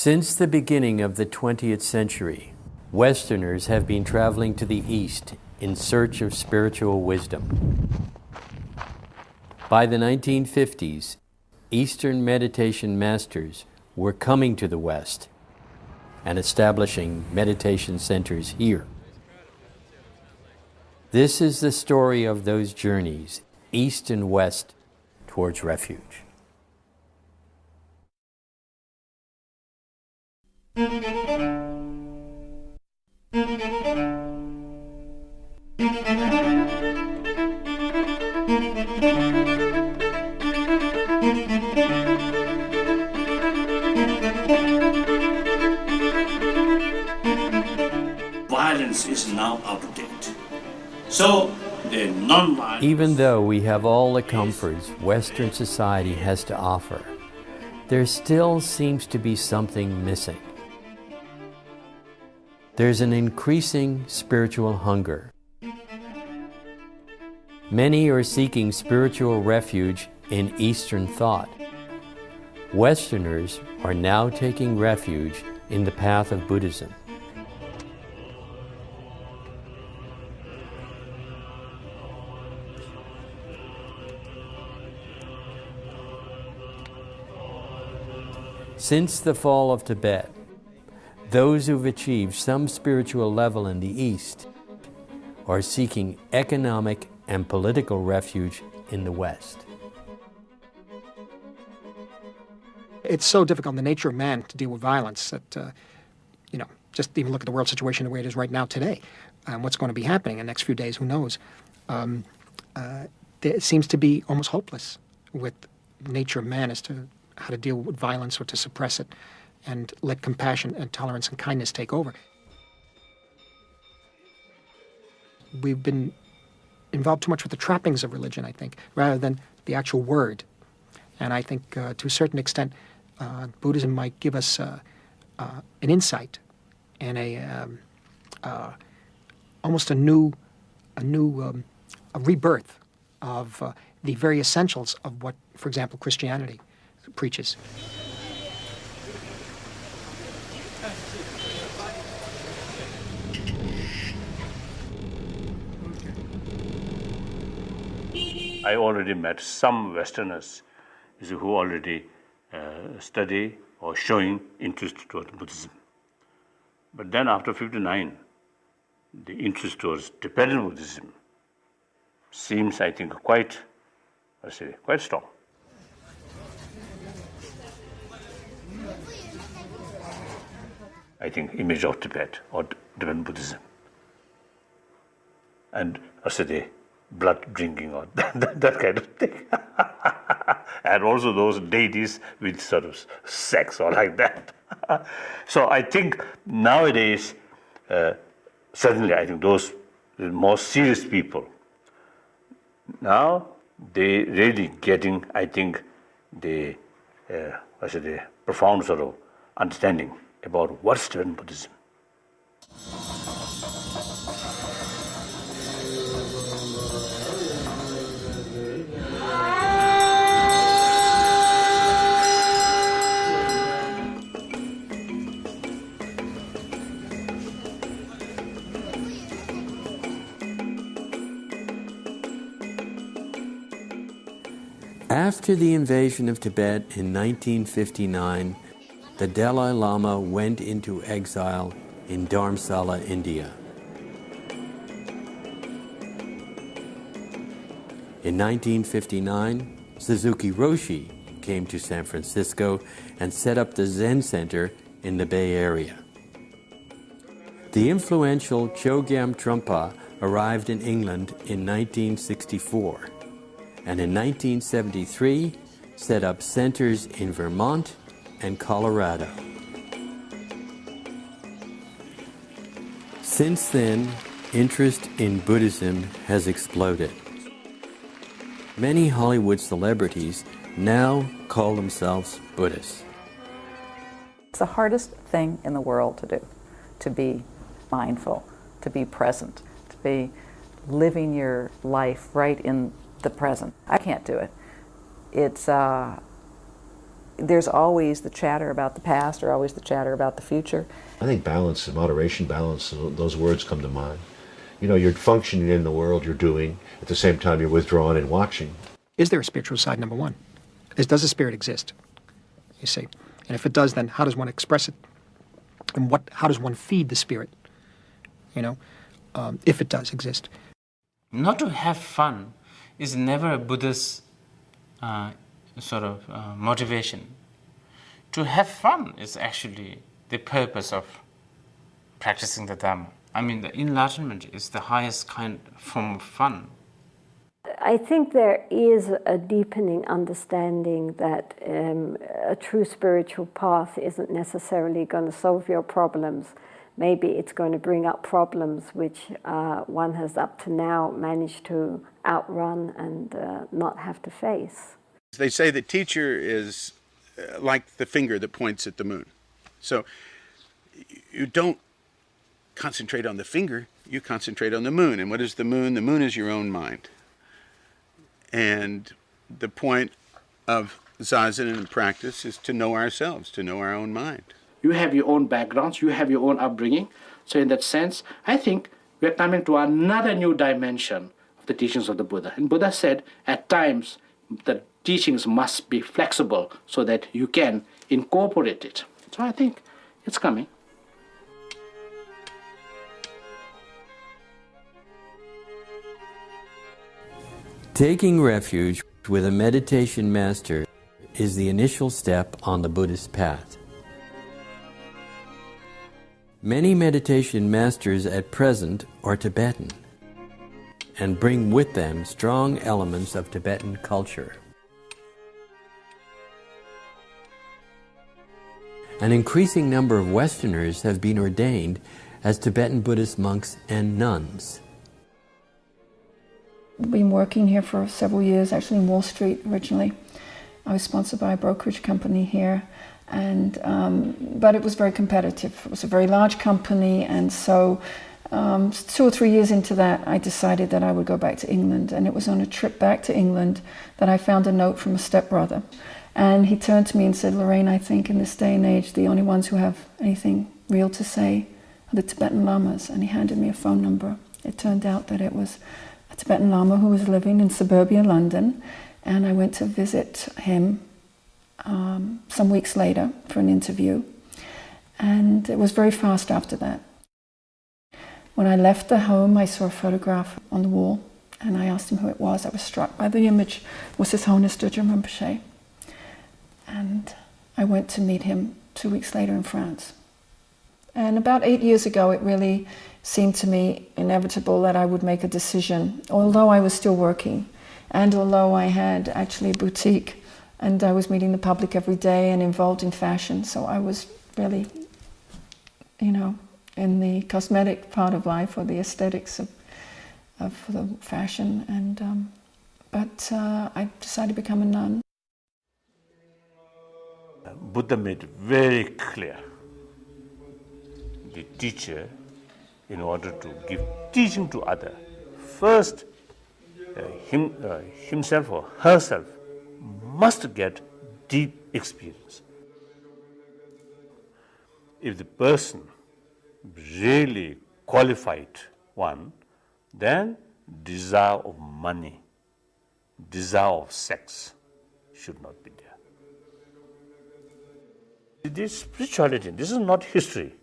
Since the beginning of the 20th century, Westerners have been traveling to the East in search of spiritual wisdom. By the 1950s, Eastern meditation masters were coming to the West and establishing meditation centers here. This is the story of those journeys, East and West, towards refuge. Violence is now out of date. So, the non-violence... Even though we have all the comforts Western society has to offer, there still seems to be something missing. There's an increasing spiritual hunger. Many are seeking spiritual refuge in Eastern thought. Westerners are now taking refuge in the path of Buddhism. Since the fall of Tibet, those who've achieved some spiritual level in the East are seeking economic and political refuge in the West. It's so difficult in the nature of man to deal with violence that, just even look at the world situation the way it is right now today, and what's going to be happening in the next few days, who knows. It seems to be almost hopeless with the nature of man as to how to deal with violence or to suppress it and let compassion and tolerance and kindness take over. We've been involved too much with the trappings of religion, I think, rather than the actual word. And I think to a certain extent, Buddhism might give us an insight and almost a rebirth of the very essentials of what, for example, Christianity preaches. I already met some Westerners who already study or showing interest toward Buddhism. But then after 59, the interest towards Tibetan Buddhism seems, I think, quite strong. I think image of Tibet or Tibetan Buddhism. And blood drinking or that kind of thing. And also those deities with sort of sex or like that. So I think nowadays, certainly I think those more serious people, now they really getting, I think, the profound sort of understanding about what's Tibetan Buddhism. After the invasion of Tibet in 1959, the Dalai Lama went into exile in Dharamsala, India. In 1959, Suzuki Roshi came to San Francisco and set up the Zen Center in the Bay Area. The influential Chogyam Trungpa arrived in England in 1964. And in 1973 set up centers in Vermont and Colorado. Since then, interest in Buddhism has exploded. Many Hollywood celebrities now call themselves Buddhists. It's the hardest thing in the world to do, to be mindful, to be present, to be living your life right in the present. I can't do it. It's there's always the chatter about the past or always the chatter about the future. I think balance, moderation, balance, those words come to mind. You know, you're functioning in the world, you're doing, at the same time you're withdrawn and watching. Is there a spiritual side, number one? Does a spirit exist? You see. And if it does, then how does one express it? And how does one feed the spirit? You know, if it does exist. Not to have fun is never a Buddhist motivation. To have fun is actually the purpose of practicing the Dhamma. I mean, the enlightenment is the highest form of fun. I think there is a deepening understanding that a true spiritual path isn't necessarily going to solve your problems. Maybe it's going to bring up problems which one has up to now managed to outrun and not have to face. They say the teacher is like the finger that points at the moon. So you don't concentrate on the finger, you concentrate on the moon. And what is the moon? The moon is your own mind. And the point of zazen and practice is to know ourselves, to know our own mind. You have your own backgrounds, you have your own upbringing. So in that sense, I think we're coming to another new dimension of the teachings of the Buddha. And Buddha said, at times, the teachings must be flexible so that you can incorporate it. So I think it's coming. Taking refuge with a meditation master is the initial step on the Buddhist path. Many meditation masters at present are Tibetan and bring with them strong elements of Tibetan culture. An increasing number of Westerners have been ordained as Tibetan Buddhist monks and nuns. Been working here for several years, actually in Wall Street originally. I was sponsored by a brokerage company here, and but it was very competitive. It was a very large company, and so 2 or 3 years into that, I decided that I would go back to England. And it was on a trip back to England that I found a note from a stepbrother. And he turned to me and said, "Lorraine, I think in this day and age, the only ones who have anything real to say are the Tibetan Lamas." And he handed me a phone number. It turned out that it was a Tibetan Lama who was living in suburbia London, and I went to visit him some weeks later for an interview, and it was very fast after that. When I left the home, I saw a photograph on the wall, and I asked him who it was. I was struck by the image. It was His Holiness Dudjom Rinpoche, and I went to meet him 2 weeks later in France. And about 8 years ago, it really seemed to me inevitable that I would make a decision, although I was still working, and although I had actually a boutique, and I was meeting the public every day and involved in fashion, so I was really, you know, in the cosmetic part of life, or the aesthetics of the fashion, and but I decided to become a nun. Buddha made very clear, the teacher, in order to give teaching to others, first himself or herself must get deep experience. If the person really qualified one, then desire of money, desire of sex should not be there. This spirituality, this is not history,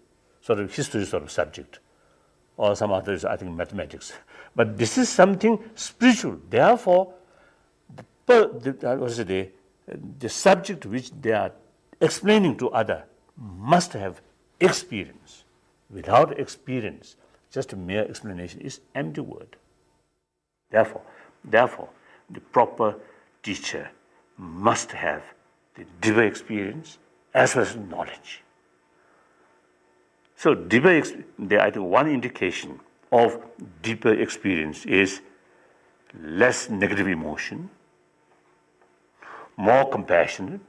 sort of subject, or some others, I think mathematics. But this is something spiritual. Therefore, the subject which they are explaining to others must have experience. Without experience, just a mere explanation is empty word. Therefore, the proper teacher must have the deeper experience as well as knowledge. So I think one indication of deeper experience is less negative emotion, more compassionate.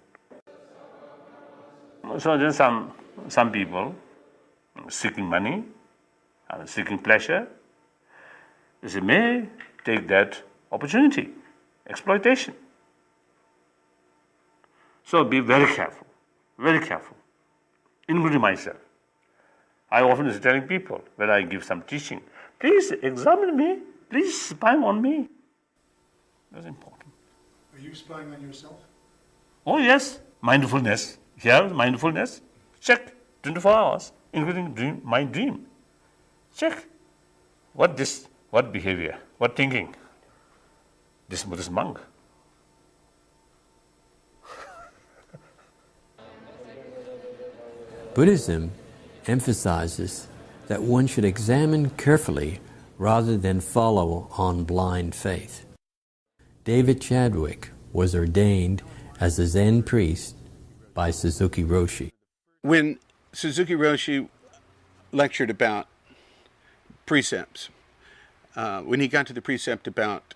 So then some people seeking money, seeking pleasure, they may take that opportunity, exploitation. So be very careful, including myself. I often is telling people when I give some teaching, please examine me, please spy on me. That's important. Are you spying on yourself? Oh yes, mindfulness. Here, mindfulness. Check 24 hours, including my dream. Check what behavior, what thinking. This Buddhist monk. Buddhism emphasizes that one should examine carefully rather than follow on blind faith. David Chadwick was ordained as a Zen priest by Suzuki Roshi. When Suzuki Roshi lectured about precepts, when he got to the precept about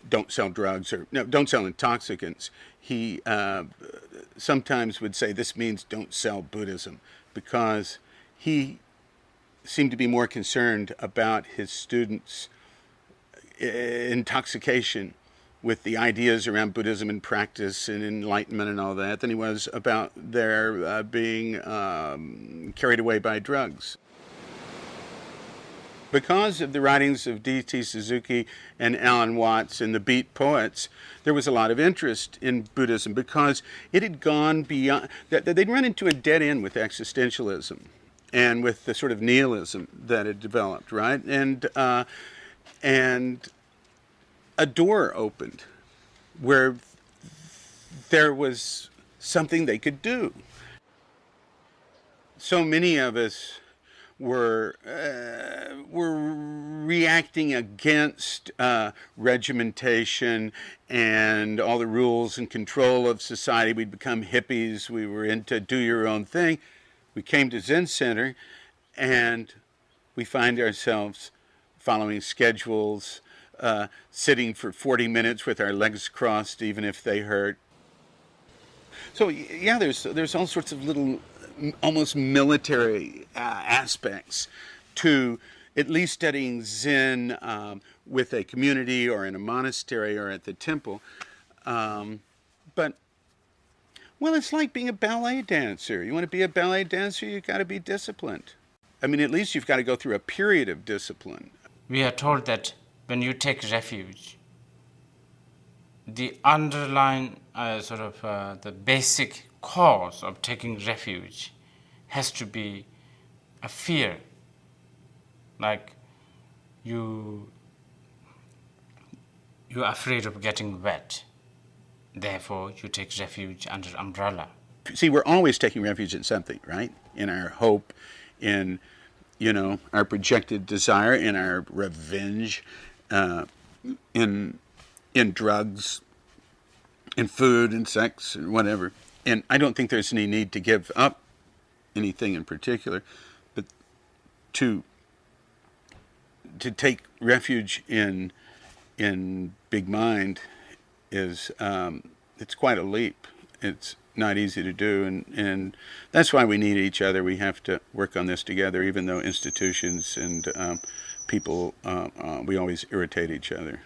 don't sell drugs or no, don't sell intoxicants, he sometimes would say this means don't sell Buddhism, because he seemed to be more concerned about his students' intoxication with the ideas around Buddhism and practice and enlightenment and all that than he was about their being carried away by drugs. Because of the writings of D.T. Suzuki and Alan Watts and the Beat poets, there was a lot of interest in Buddhism because it had gone beyond, they'd run into a dead end with existentialism and with the sort of nihilism that had developed, right? And a door opened where there was something they could do. So many of us were reacting against regimentation and all the rules and control of society. We'd become hippies. We were into do your own thing. We came to Zen Center and we find ourselves following schedules, sitting for 40 minutes with our legs crossed even if they hurt. So yeah, there's all sorts of little almost military aspects to at least studying Zen with a community or in a monastery or at the temple. But, well, it's like being a ballet dancer. You want to be a ballet dancer, you've got to be disciplined. I mean, at least you've got to go through a period of discipline. We are told that when you take refuge, the underlying the basic cause of taking refuge has to be a fear, like you're afraid of getting wet, therefore you take refuge under umbrella. See, we're always taking refuge in something, right? In our hope, in, you know, our projected desire, in our revenge, in drugs, in food and sex and whatever. And I don't think there's any need to give up anything in particular, but to take refuge in big mind is it's quite a leap. It's not easy to do, and that's why we need each other. We have to work on this together, even though institutions and people, we always irritate each other.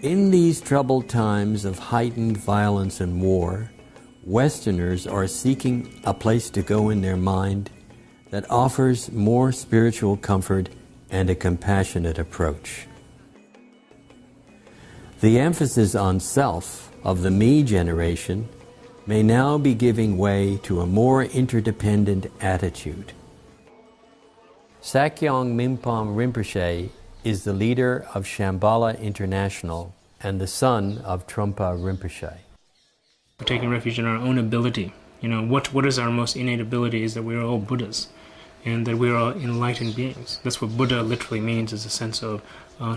In these troubled times of heightened violence and war, Westerners are seeking a place to go in their mind that offers more spiritual comfort and a compassionate approach. The emphasis on self of the me generation may now be giving way to a more interdependent attitude. Sakyong Mimpam Rinpoche is the leader of Shambhala International and the son of Trungpa Rinpoche. We're taking refuge in our own ability. You know, what is our most innate ability is that we are all Buddhas and that we are all enlightened beings. That's what Buddha literally means, is a sense of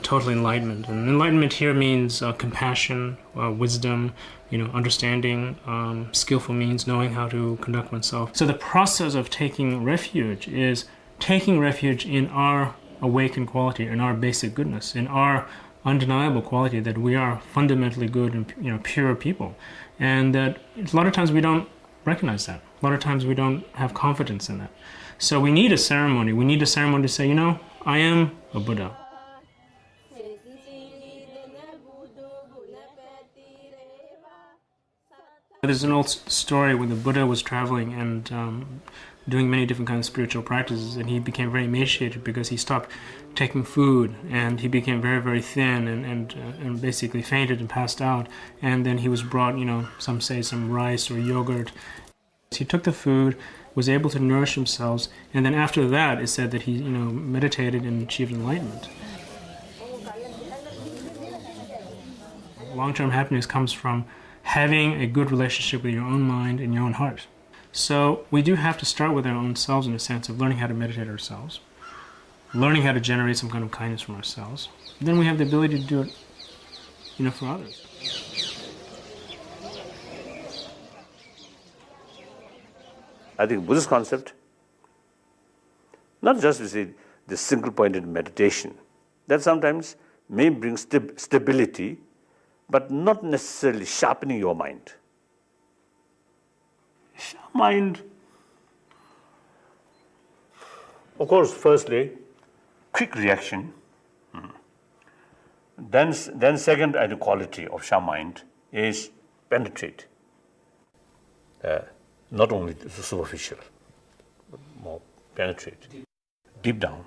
total enlightenment. And enlightenment here means compassion, wisdom, you know, understanding, skillful means, knowing how to conduct oneself. So the process of taking refuge is taking refuge in our awakened quality, in our basic goodness, in our undeniable quality that we are fundamentally good and, you know, pure people. And that a lot of times we don't recognize that. A lot of times we don't have confidence in that. So we need a ceremony. We need a ceremony to say, you know, I am a Buddha. There's an old story where the Buddha was traveling and doing many different kinds of spiritual practices, and he became very emaciated because he stopped taking food, and he became very, very thin and basically fainted and passed out. And then he was brought, some say some rice or yogurt. He took the food, was able to nourish himself, and then after that it's said that he, meditated and achieved enlightenment. Long-term happiness comes from having a good relationship with your own mind and your own heart. So we do have to start with our own selves in a sense of learning how to meditate ourselves, learning how to generate some kind of kindness from ourselves. Then we have the ability to do it, for others. I think Buddhist concept, not just the single-pointed meditation, that sometimes may bring stability, but not necessarily sharpening your mind. Mind, of course, firstly, quick reaction. Then second, the quality of sharp mind is penetrate. Not only the superficial, but more penetrate, deep down.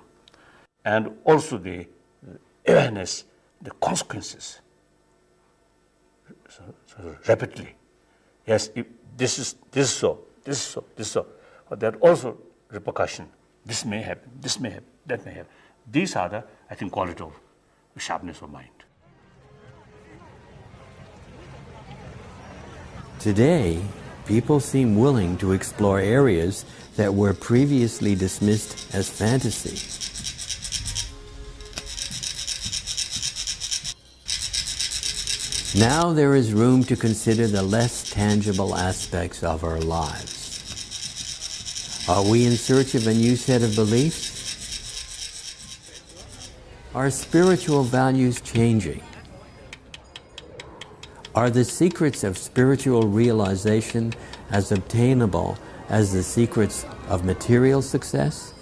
And also the awareness, the consequences, so rapidly. Yes, if this is so, but there are also repercussion. This may happen, that may happen. These are the, I think, quality of sharpness of mind. Today, people seem willing to explore areas that were previously dismissed as fantasy. Now there is room to consider the less tangible aspects of our lives. Are we in search of a new set of beliefs? Are spiritual values changing? Are the secrets of spiritual realization as obtainable as the secrets of material success?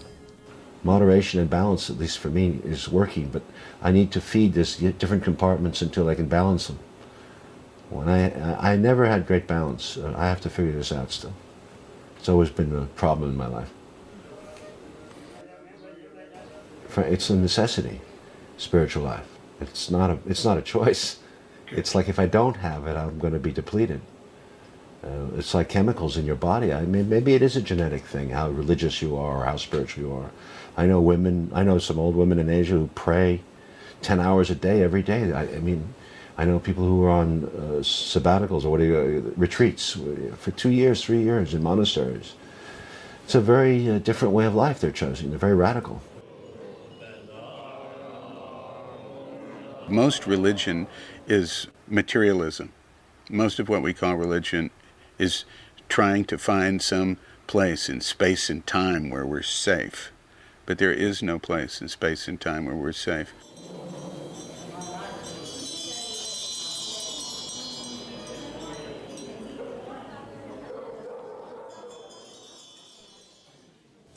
Moderation and balance, at least for me, is working, but I need to feed these different compartments until I can balance them. When I never had great balance. I have to figure this out still. It's always been a problem in my life. It's a necessity, spiritual life. It's not a choice. It's like if I don't have it, I'm going to be depleted. It's like chemicals in your body. I mean, maybe it is a genetic thing, how religious you are or how spiritual you are. I know some old women in Asia who pray 10 hours a day every day. I know people who are on sabbaticals or retreats for 2 years, 3 years in monasteries. It's a very different way of life they're choosing. They're very radical. Most religion is materialism. Most of what we call religion is trying to find some place in space and time where we're safe. But there is no place in space and time where we're safe.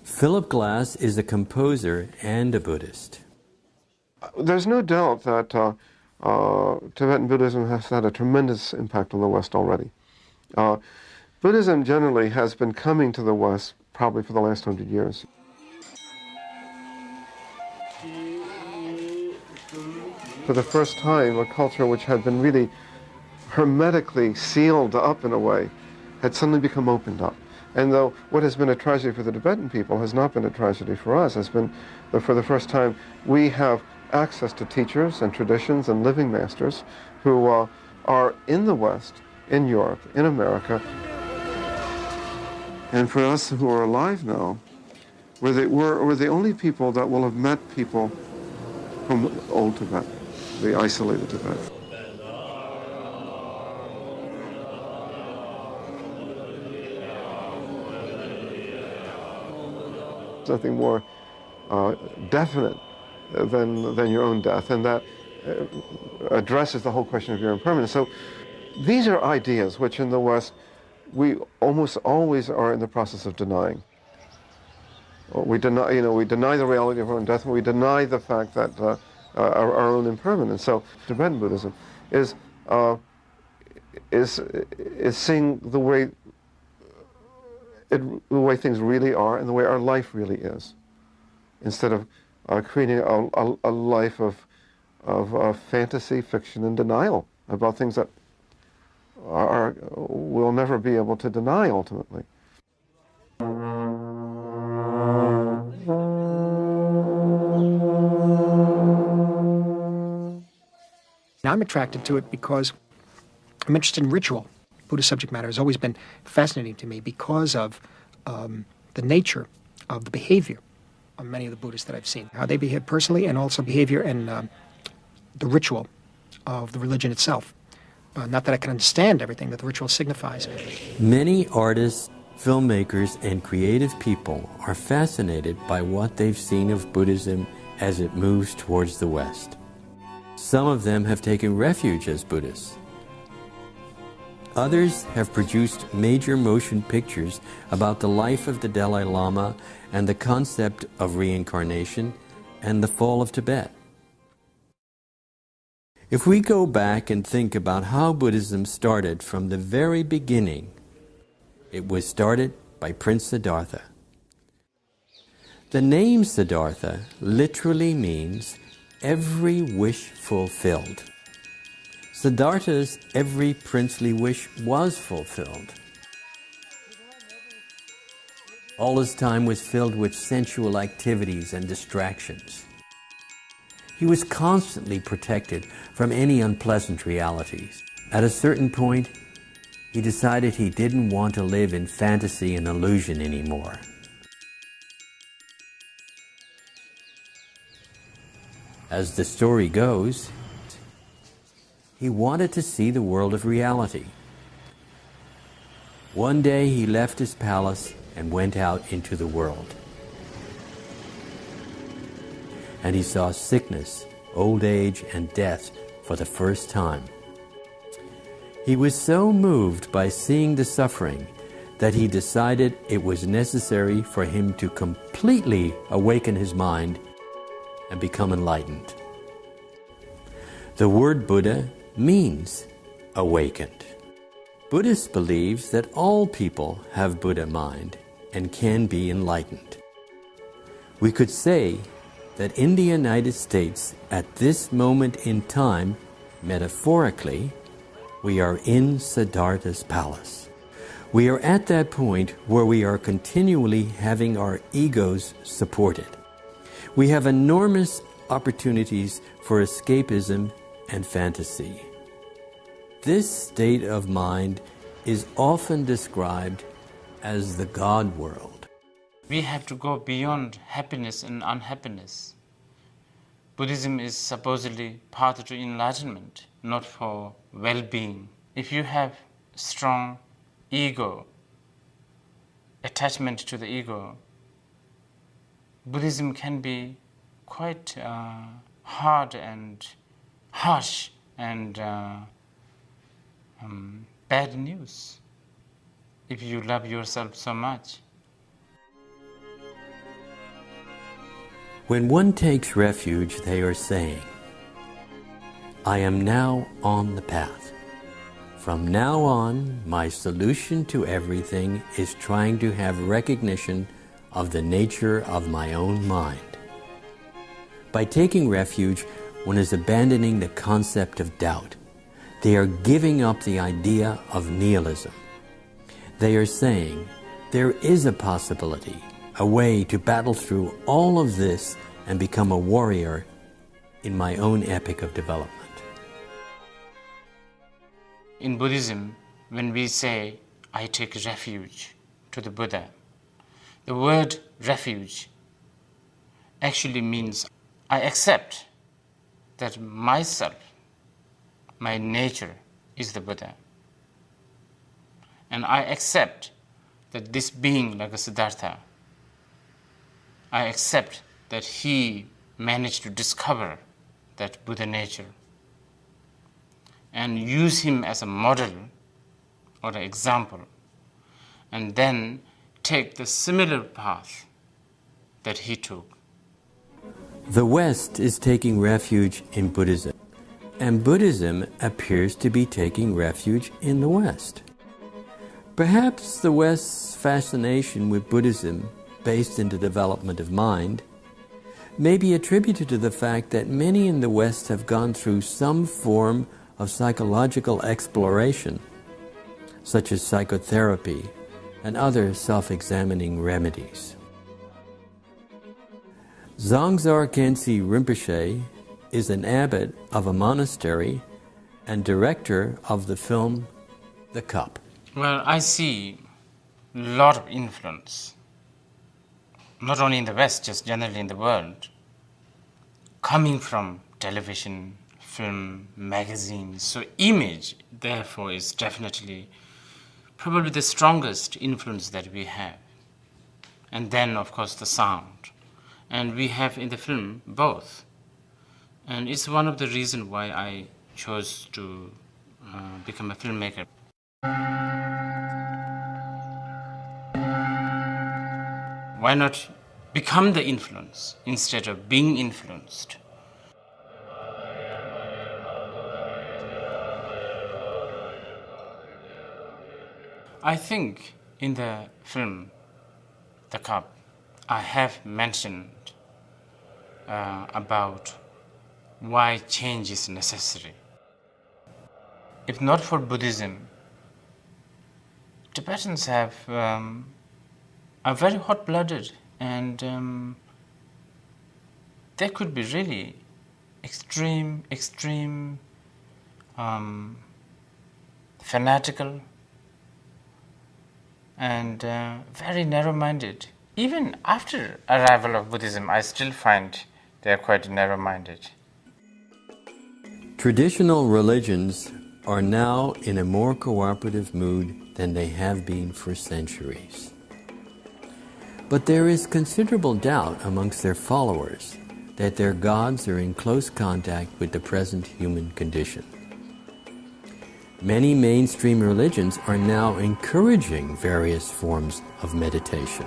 Philip Glass is a composer and a Buddhist. There's no doubt that Tibetan Buddhism has had a tremendous impact on the West already. Buddhism generally has been coming to the West probably for the last 100 years. For the first time, a culture which had been really hermetically sealed up in a way had suddenly become opened up. And though what has been a tragedy for the Tibetan people has not been a tragedy for us, has been that for the first time we have access to teachers and traditions and living masters who are in the West, in Europe, in America. And for us who are alive now, we're the only people that will have met people from old Tibet, the isolated Tibet. Nothing more definite than your own death, and that addresses the whole question of your impermanence. So these are ideas which in the West we almost always are in the process of denying. We deny the reality of our own death, and we deny the fact that our own impermanence. So Tibetan Buddhism is is seeing the way things really are and the way our life really is, instead of creating a life of fantasy, fiction, and denial about things that we'll never be able to deny ultimately. I'm attracted to it because I'm interested in ritual. Buddhist subject matter has always been fascinating to me because of the nature of the behavior of many of the Buddhists that I've seen, how they behave personally and also behavior and the ritual of the religion itself. Not that I can understand everything that the ritual signifies. Many artists, filmmakers, and creative people are fascinated by what they've seen of Buddhism as it moves towards the West. Some of them have taken refuge as Buddhists. Others have produced major motion pictures about the life of the Dalai Lama and the concept of reincarnation and the fall of Tibet. If we go back and think about how Buddhism started from the very beginning, it was started by Prince Siddhartha. The name Siddhartha literally means every wish fulfilled. Siddhartha's every princely wish was fulfilled. All his time was filled with sensual activities and distractions. He was constantly protected from any unpleasant realities. At a certain point, he decided he didn't want to live in fantasy and illusion anymore. As the story goes, he wanted to see the world of reality. One day he left his palace and went out into the world. And he saw sickness, old age, and death for the first time. He was so moved by seeing the suffering that he decided it was necessary for him to completely awaken his mind and become enlightened. The word Buddha means awakened. Buddhists believe that all people have Buddha mind and can be enlightened. We could say that in the United States, at this moment in time, metaphorically, we are in Siddhartha's palace. We are at that point where we are continually having our egos supported. We have enormous opportunities for escapism and fantasy. This state of mind is often described as the God world. We have to go beyond happiness and unhappiness. Buddhism is supposedly path to enlightenment, not for well-being. If you have strong ego, attachment to the ego, Buddhism can be quite hard and harsh and bad news if you love yourself so much. When one takes refuge, they are saying, I am now on the path. From now on, my solution to everything is trying to have recognition of the nature of my own mind. By taking refuge, one is abandoning the concept of doubt. They are giving up the idea of nihilism. They are saying, there is a possibility, a way to battle through all of this and become a warrior in my own epic of development. In Buddhism, when we say, I take refuge to the Buddha, the word refuge actually means I accept that myself, my nature, is the Buddha. And I accept that this being like a Siddhartha, I accept that he managed to discover that Buddha nature and use him as a model or an example, and then take the similar path that he took. The West is taking refuge in Buddhism, and Buddhism appears to be taking refuge in the West. Perhaps the West's fascination with Buddhism, based in the development of mind, may be attributed to the fact that many in the West have gone through some form of psychological exploration, such as psychotherapy and other self-examining remedies. Zangzar Khyentse Rinpoche is an abbot of a monastery and director of the film The Cup. Well, I see a lot of influence, not only in the West, just generally in the world, coming from television, film, magazines. So image, therefore, is definitely probably the strongest influence that we have. And then, of course, the sound. And we have in the film both. And it's one of the reasons why I chose to become a filmmaker. Why not become the influence instead of being influenced? I think in the film, The Cup, I have mentioned about why change is necessary. If not for Buddhism, Tibetans are very hot-blooded, and they could be really extreme, fanatical, and very narrow-minded. Even after arrival of Buddhism, I still find they are quite narrow-minded. Traditional religions are now in a more cooperative mood than they have been for centuries. But there is considerable doubt amongst their followers that their gods are in close contact with the present human condition. Many mainstream religions are now encouraging various forms of meditation.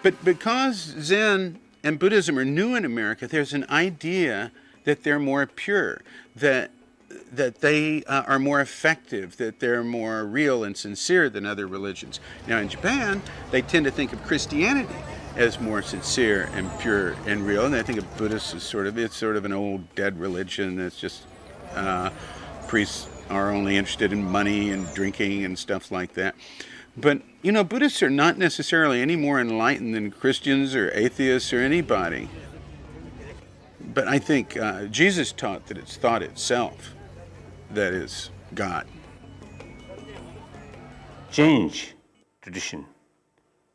But because Zen and Buddhism are new in America, there's an idea that they're more pure, that they are more effective, that they're more real and sincere than other religions. Now in Japan, they tend to think of Christianity as more sincere and pure and real, and I think of Buddhists as sort of an old dead religion that's just priests are only interested in money and drinking and stuff like that. But, you know, Buddhists are not necessarily any more enlightened than Christians or atheists or anybody. But I think Jesus taught that it's thought itself that is God. Change tradition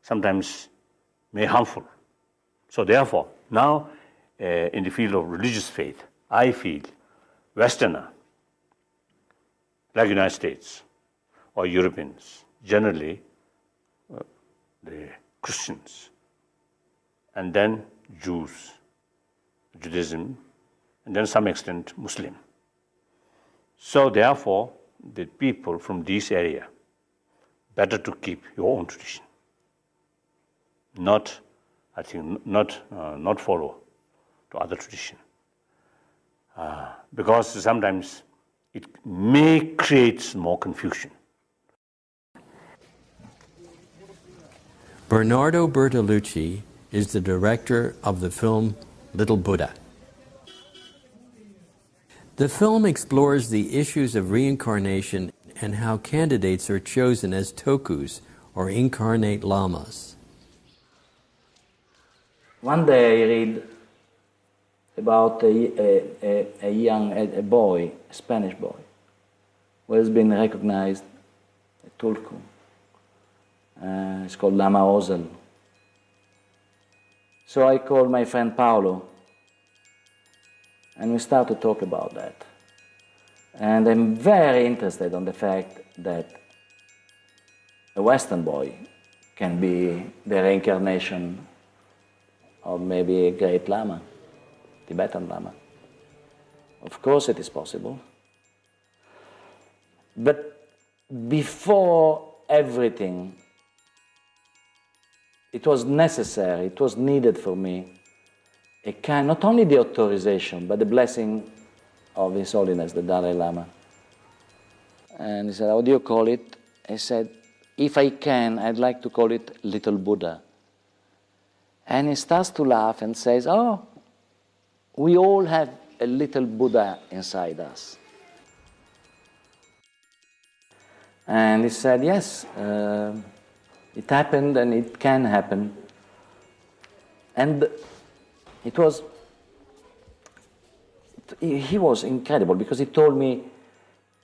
sometimes may harmful. So therefore, now in the field of religious faith, I feel Westerner, like United States or Europeans, generally the Christians, and then Jews, Judaism, and then to some extent Muslim. So therefore, the people from this area, better to keep your own tradition. Not, I think, not follow to other tradition. Because sometimes it may create more confusion. Bernardo Bertolucci is the director of the film Little Buddha. The film explores the issues of reincarnation and how candidates are chosen as tokus, or incarnate lamas. One day I read about a boy, a Spanish boy, who has been recognized a tulku. It's called Lama Ozel. So I called my friend Paolo, and we start to talk about that. And I'm very interested on the fact that a Western boy can be the reincarnation of maybe a great Lama, Tibetan Lama. Of course it is possible. But before everything, it was necessary, it was needed for me a kind, not only the authorization, but the blessing of His Holiness, the Dalai Lama. And he said, how do you call it? I said, if I can, I'd like to call it Little Buddha. And he starts to laugh and says, oh, we all have a little Buddha inside us. And he said, yes, it happened and it can happen. And it was, he was incredible because he told me,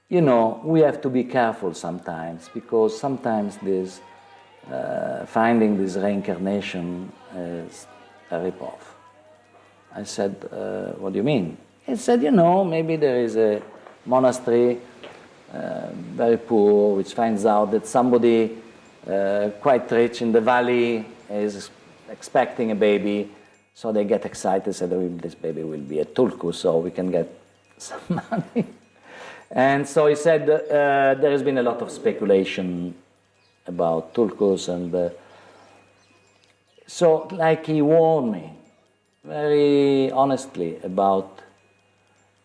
you know, we have to be careful sometimes because sometimes this, finding this reincarnation is a rip-off. I said, what do you mean? He said, you know, maybe there is a monastery, very poor, which finds out that somebody quite rich in the valley is expecting a baby, so they get excited, said, oh, this baby will be a tulku, so we can get some money. And so he said, there has been a lot of speculation about tulkus, and so like he warned me very honestly about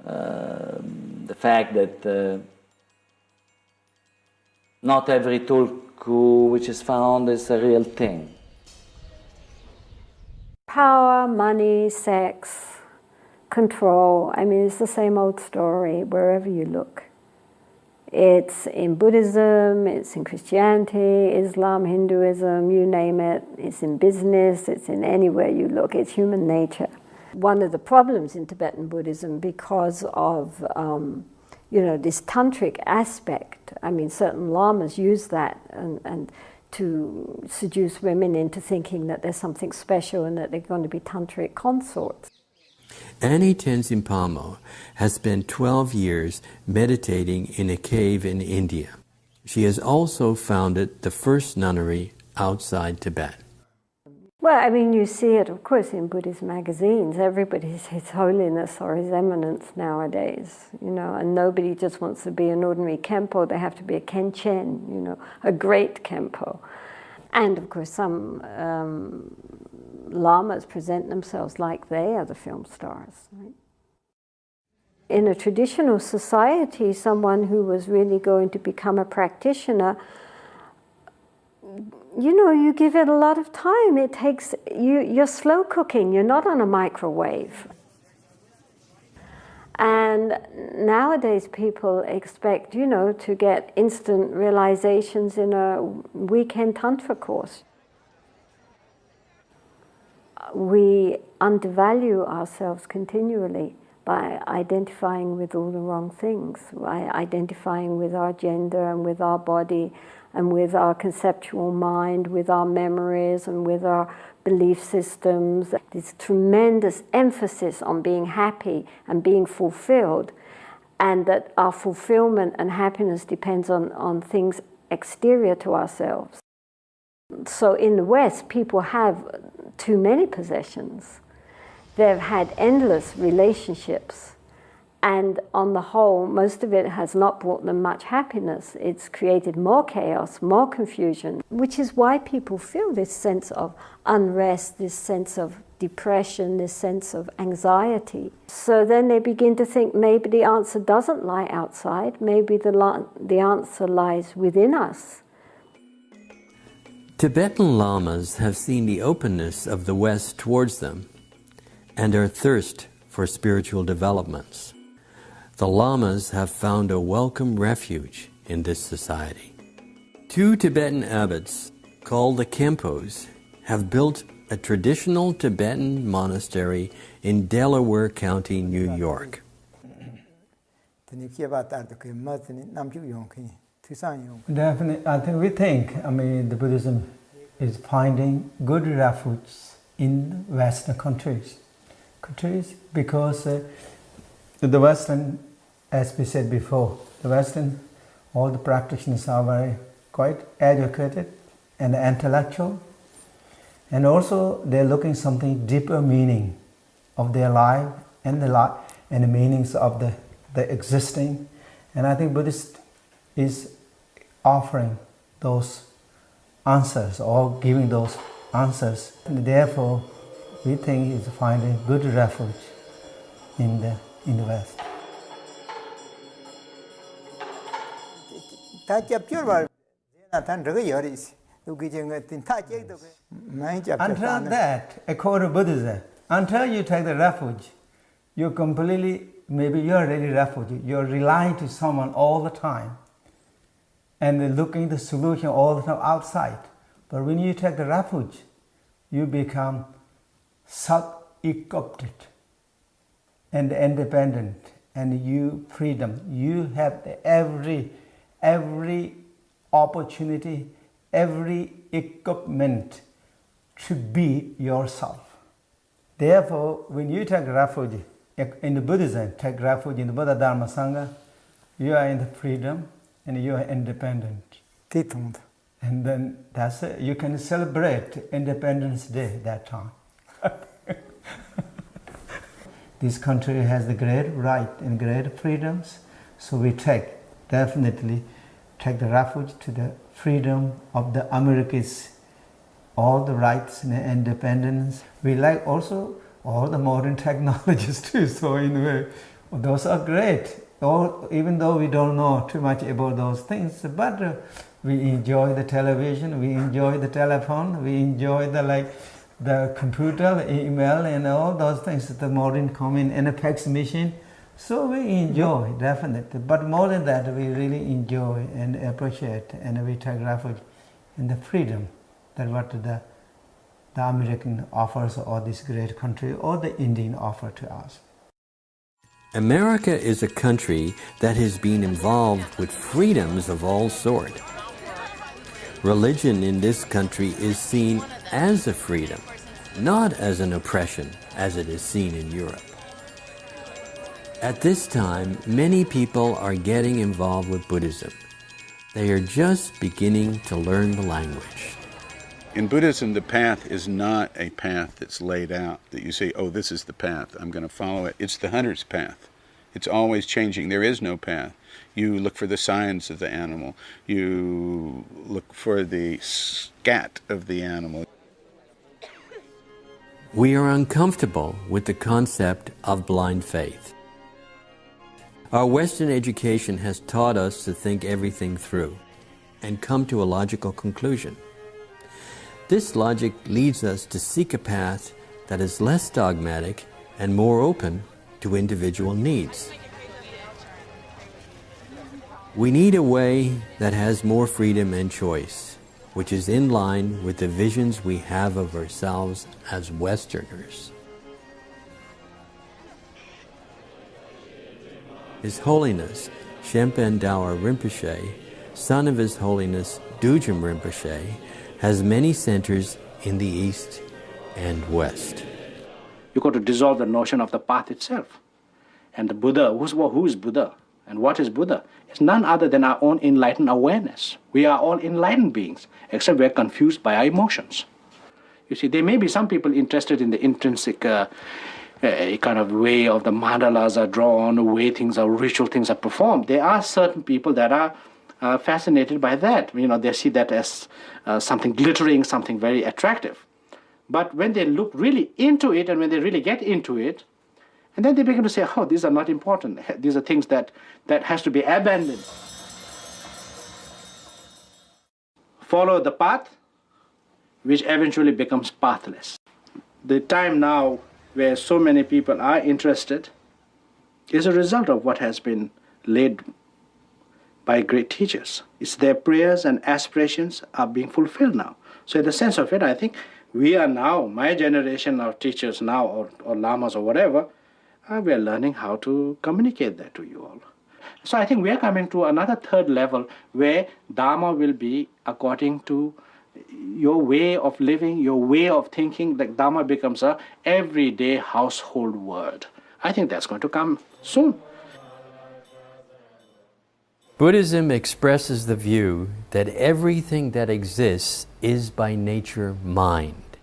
the fact that not every tulku which is found is a real thing. Power, money, sex, control, I mean, it's the same old story wherever you look. It's in Buddhism, it's in Christianity, Islam, Hinduism, you name it. It's in business, it's in anywhere you look. It's human nature. One of the problems in Tibetan Buddhism, because of you know, this tantric aspect, I mean, certain lamas use that and to seduce women into thinking that there's something special and that they're going to be tantric consorts. Annie Tenzin Palmo has spent 12 years meditating in a cave in India. She has also founded the first nunnery outside Tibet. Well, I mean, you see it, of course, in Buddhist magazines. Everybody says His Holiness or His Eminence nowadays, you know, and nobody just wants to be an ordinary Khenpo. They have to be a Khenchen, you know, a great Khenpo. And, of course, some lamas present themselves like they are the film stars. Right? In a traditional society, someone who was really going to become a practitioner, you know, you give it a lot of time. It takes, you're slow cooking, you're not on a microwave. And nowadays people expect, you know, to get instant realizations in a weekend tantra course. We undervalue ourselves continually by identifying with all the wrong things, by identifying with our gender and with our body and with our conceptual mind, with our memories and with our belief systems. This tremendous emphasis on being happy and being fulfilled, and that our fulfillment and happiness depends on things exterior to ourselves. So in the West, people have too many possessions. They've had endless relationships, and on the whole, most of it has not brought them much happiness. It's created more chaos, more confusion, which is why people feel this sense of unrest, this sense of depression, this sense of anxiety. So then they begin to think maybe the answer doesn't lie outside, maybe the answer lies within us. Tibetan lamas have seen the openness of the West towards them and their thirst for spiritual developments. The lamas have found a welcome refuge in this society. Two Tibetan abbots, called the Khenpos, have built a traditional Tibetan monastery in Delaware County, New York. Definitely, I think the Buddhism is finding good refuge in Western countries because the Western, as we said before, the Western, all the practitioners are quite educated and intellectual, and also they're looking something deeper meaning of their life and the meanings of the existing, and I think Buddhist is offering those answers or giving those answers, and therefore we think is finding good refuge in the West. Until that, according to Buddhism, until you take the refuge, you're completely, maybe you're already refuge, you're relying to someone all the time and looking the solution all the time outside. But when you take the refuge, you become self-equipped and independent, and you freedom. You have every opportunity, every equipment to be yourself. Therefore, when you take refuge in the Buddhism, take refuge in the Buddha Dharma Sangha, you are in the freedom and you are independent. And then that's it. You can celebrate Independence Day that time. This country has the great right and great freedoms, so we definitely take the refuge to the freedom of the Americans, all the rights and independence. We like also all the modern technologies too, so in a way, those are great. Even though we don't know too much about those things, but we enjoy the television, we enjoy the telephone, we enjoy the computer, email, and all those things, the modern common and a fax machine. So we enjoy, definitely. But more than that, we really enjoy and appreciate, and we take refuge in the freedom that what the American offers, or this great country, or the Indian offer to us. America is a country that has been involved with freedoms of all sorts. Religion in this country is seen as a freedom, not as an oppression as it is seen in Europe. At this time, many people are getting involved with Buddhism. They are just beginning to learn the language. In Buddhism, the path is not a path that's laid out, that you say, oh, this is the path, I'm going to follow it. It's the hunter's path. It's always changing. There is no path. You look for the signs of the animal. You look for the scat of the animal. We are uncomfortable with the concept of blind faith. Our Western education has taught us to think everything through and come to a logical conclusion. This logic leads us to seek a path that is less dogmatic and more open to individual needs. We need a way that has more freedom and choice, which is in line with the visions we have of ourselves as Westerners. His Holiness Shempen Dawa Rinpoche, son of His Holiness Dujim Rinpoche, has many centers in the East and West. You've got to dissolve the notion of the path itself. And the Buddha, who is Buddha? And what is Buddha? It's none other than our own enlightened awareness. We are all enlightened beings, except we're confused by our emotions. You see, there may be some people interested in the intrinsic kind of way of the mandalas are drawn, the way ritual things are performed. There are certain people that are fascinated by that. You know, they see that as something glittering, something very attractive. But when they look really into it, and when they really get into it, and then they begin to say, oh, these are not important. These are things that has to be abandoned. Follow the path, which eventually becomes pathless. The time now where so many people are interested is a result of what has been laid by great teachers. It's their prayers and aspirations are being fulfilled now. So in the sense of it, I think we are now, my generation of teachers now, or lamas or whatever, we are learning how to communicate that to you all. So I think we are coming to another third level where Dharma will be according to your way of living, your way of thinking. Like Dharma becomes a everyday household word. I think that's going to come soon. Buddhism expresses the view that everything that exists is by nature mind.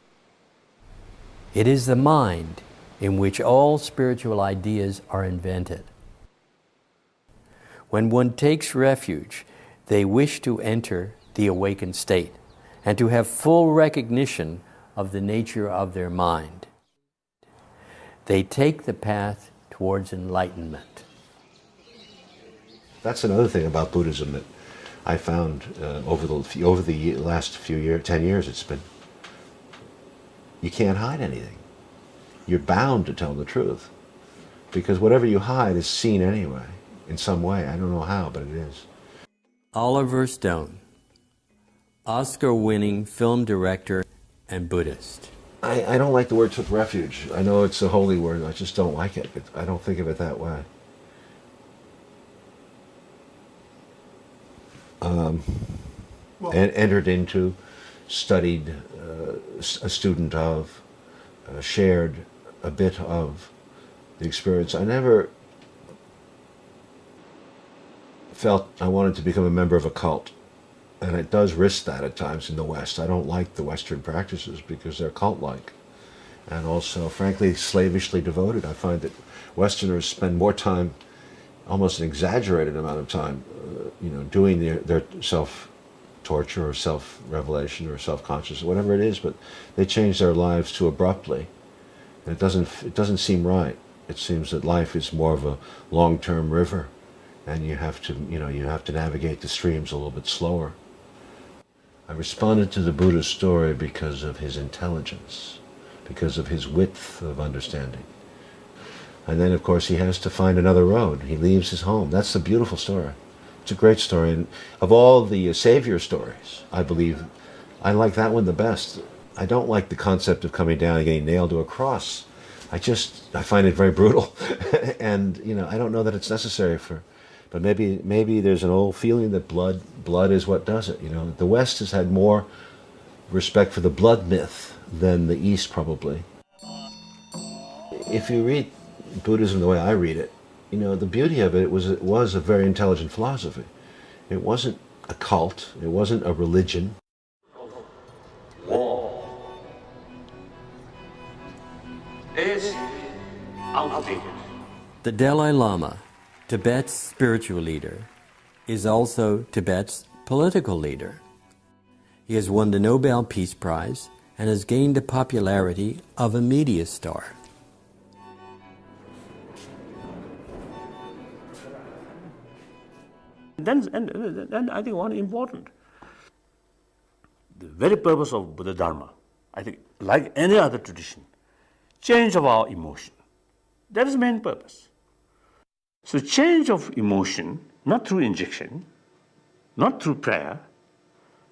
It is the mind in which all spiritual ideas are invented. When one takes refuge, they wish to enter the awakened state and to have full recognition of the nature of their mind. They take the path towards enlightenment. That's another thing about Buddhism that I found over the last few years, 10 years it's been, you can't hide anything. You're bound to tell the truth. Because whatever you hide is seen anyway, in some way. I don't know how, but it is. Oliver Stone, Oscar-winning film director and Buddhist. I don't like the word took refuge. I know it's a holy word, I just don't like it. I don't think of it that way. Entered into, studied, a student of, shared a bit of the experience. I never felt I wanted to become a member of a cult. And it does risk that at times in the West. I don't like the Western practices because they're cult-like. And also, frankly, slavishly devoted. I find that Westerners spend more time, almost an exaggerated amount of time, doing their self-torture or self-revelation or self-consciousness, whatever it is, but they change their lives too abruptly. And it doesn't seem right. It seems that life is more of a long-term river, and you have to navigate the streams a little bit slower. I responded to the Buddha's story because of his intelligence, because of his width of understanding. And then, of course, he has to find another road. He leaves his home. That's the beautiful story. It's a great story. And of all the Savior stories, I believe, I like that one the best. I don't like the concept of coming down and getting nailed to a cross. I find it very brutal. And, I don't know that it's necessary but maybe there's an old feeling that blood is what does it. The West has had more respect for the blood myth than the East, probably. If you read Buddhism the way I read it, the beauty of it was a very intelligent philosophy. It wasn't a cult. It wasn't a religion. War is outdated. The Dalai Lama, Tibet's spiritual leader, is also Tibet's political leader. He has won the Nobel Peace Prize and has gained the popularity of a media star. Then I think one important, the very purpose of Buddha Dharma, I think, like any other tradition, change of our emotion. That is the main purpose. So change of emotion, not through injection, not through prayer,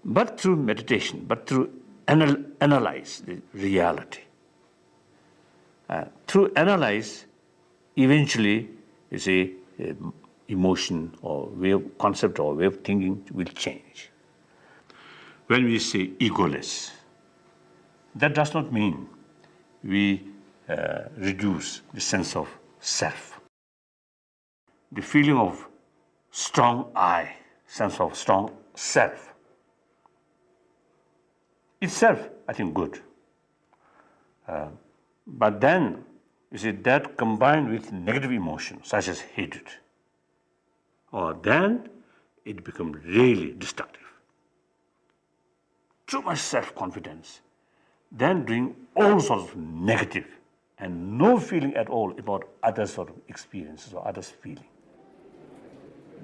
but through meditation, but through analyze the reality. Through analyze, eventually, emotion or concept or way of thinking will change. When we say egoless, that does not mean we reduce the sense of self. The feeling of strong I, sense of strong self, itself, I think, good. But then, that combined with negative emotions, such as hatred, or then it becomes really destructive. Too much self-confidence, then doing all sorts of negative and no feeling at all about other sort of experiences or others' feeling.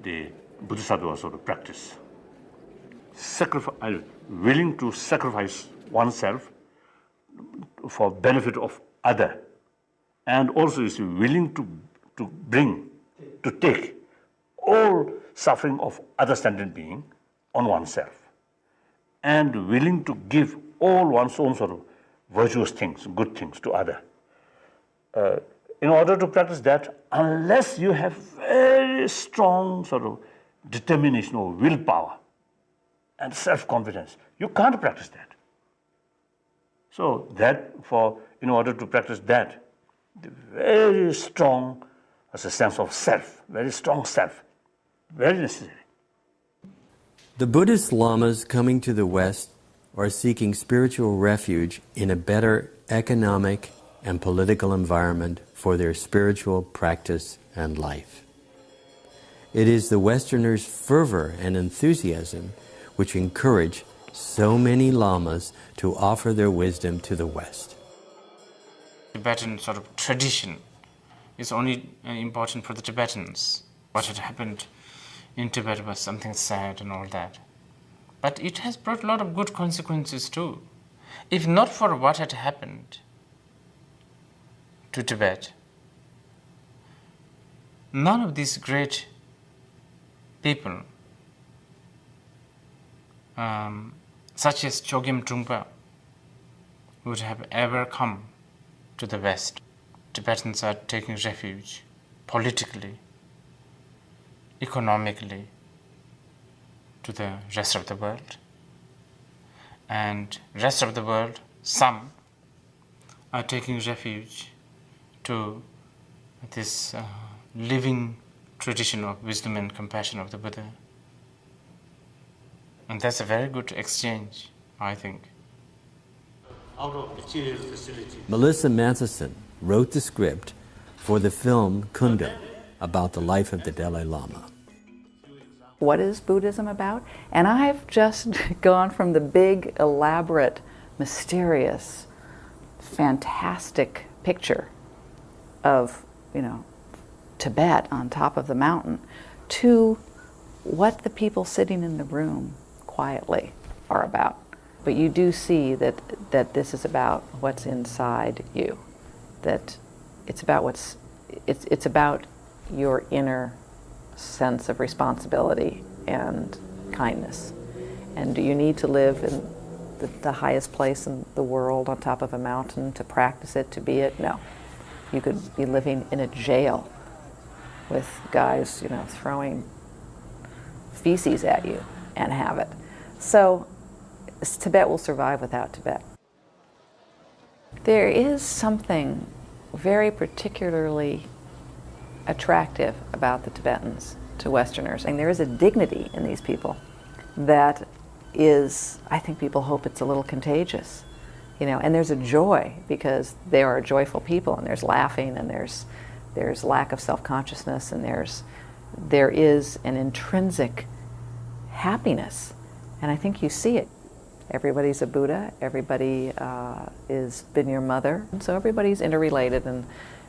The Bodhisattva sort of practice, willing to sacrifice oneself for benefit of other, and also is willing to take all suffering of other sentient being on oneself, and willing to give all one's own sort of virtuous things, good things to other. In order to practice that, unless you have very strong sort of determination or willpower and self-confidence, you can't practice that. So in order to practice that, the very strong as a sense of self, very strong self, very necessary. The Buddhist lamas coming to the West are seeking spiritual refuge in a better economic and political environment for their spiritual practice and life. It is the Westerners' fervor and enthusiasm which encourage so many lamas to offer their wisdom to the West. Tibetan sort of tradition is only important for the Tibetans. What had happened in Tibet was something sad and all that. But it has brought a lot of good consequences too. If not for what had happened to Tibet, none of these great people, such as Chogyam Trungpa, would have ever come to the West. Tibetans are taking refuge politically, economically, to the rest of the world. And rest of the world, some are taking refuge to this living tradition of wisdom and compassion of the Buddha. And that's a very good exchange, I think. Out of material facility. Melissa Matheson wrote the script for the film Kunda about the life of the Dalai Lama. What is Buddhism about? And I've just gone from the big, elaborate, mysterious, fantastic picture of, Tibet on top of the mountain to what the people sitting in the room quietly are about. But you do see that this is about what's inside you, that it's about it's about your inner sense of responsibility and kindness. And do you need to live in the highest place in the world on top of a mountain to practice it, to be it? No. You could be living in a jail with guys, throwing feces at you and have it. So Tibet will survive without Tibet. There is something very particularly attractive about the Tibetans to Westerners, and there is a dignity in these people that is, I think people hope it's a little contagious, and there's a joy because they are a joyful people, and there's laughing, and there's lack of self-consciousness, and there is an intrinsic happiness, and I think you see it. Everybody's a Buddha, everybody is been your mother, and so everybody's interrelated, and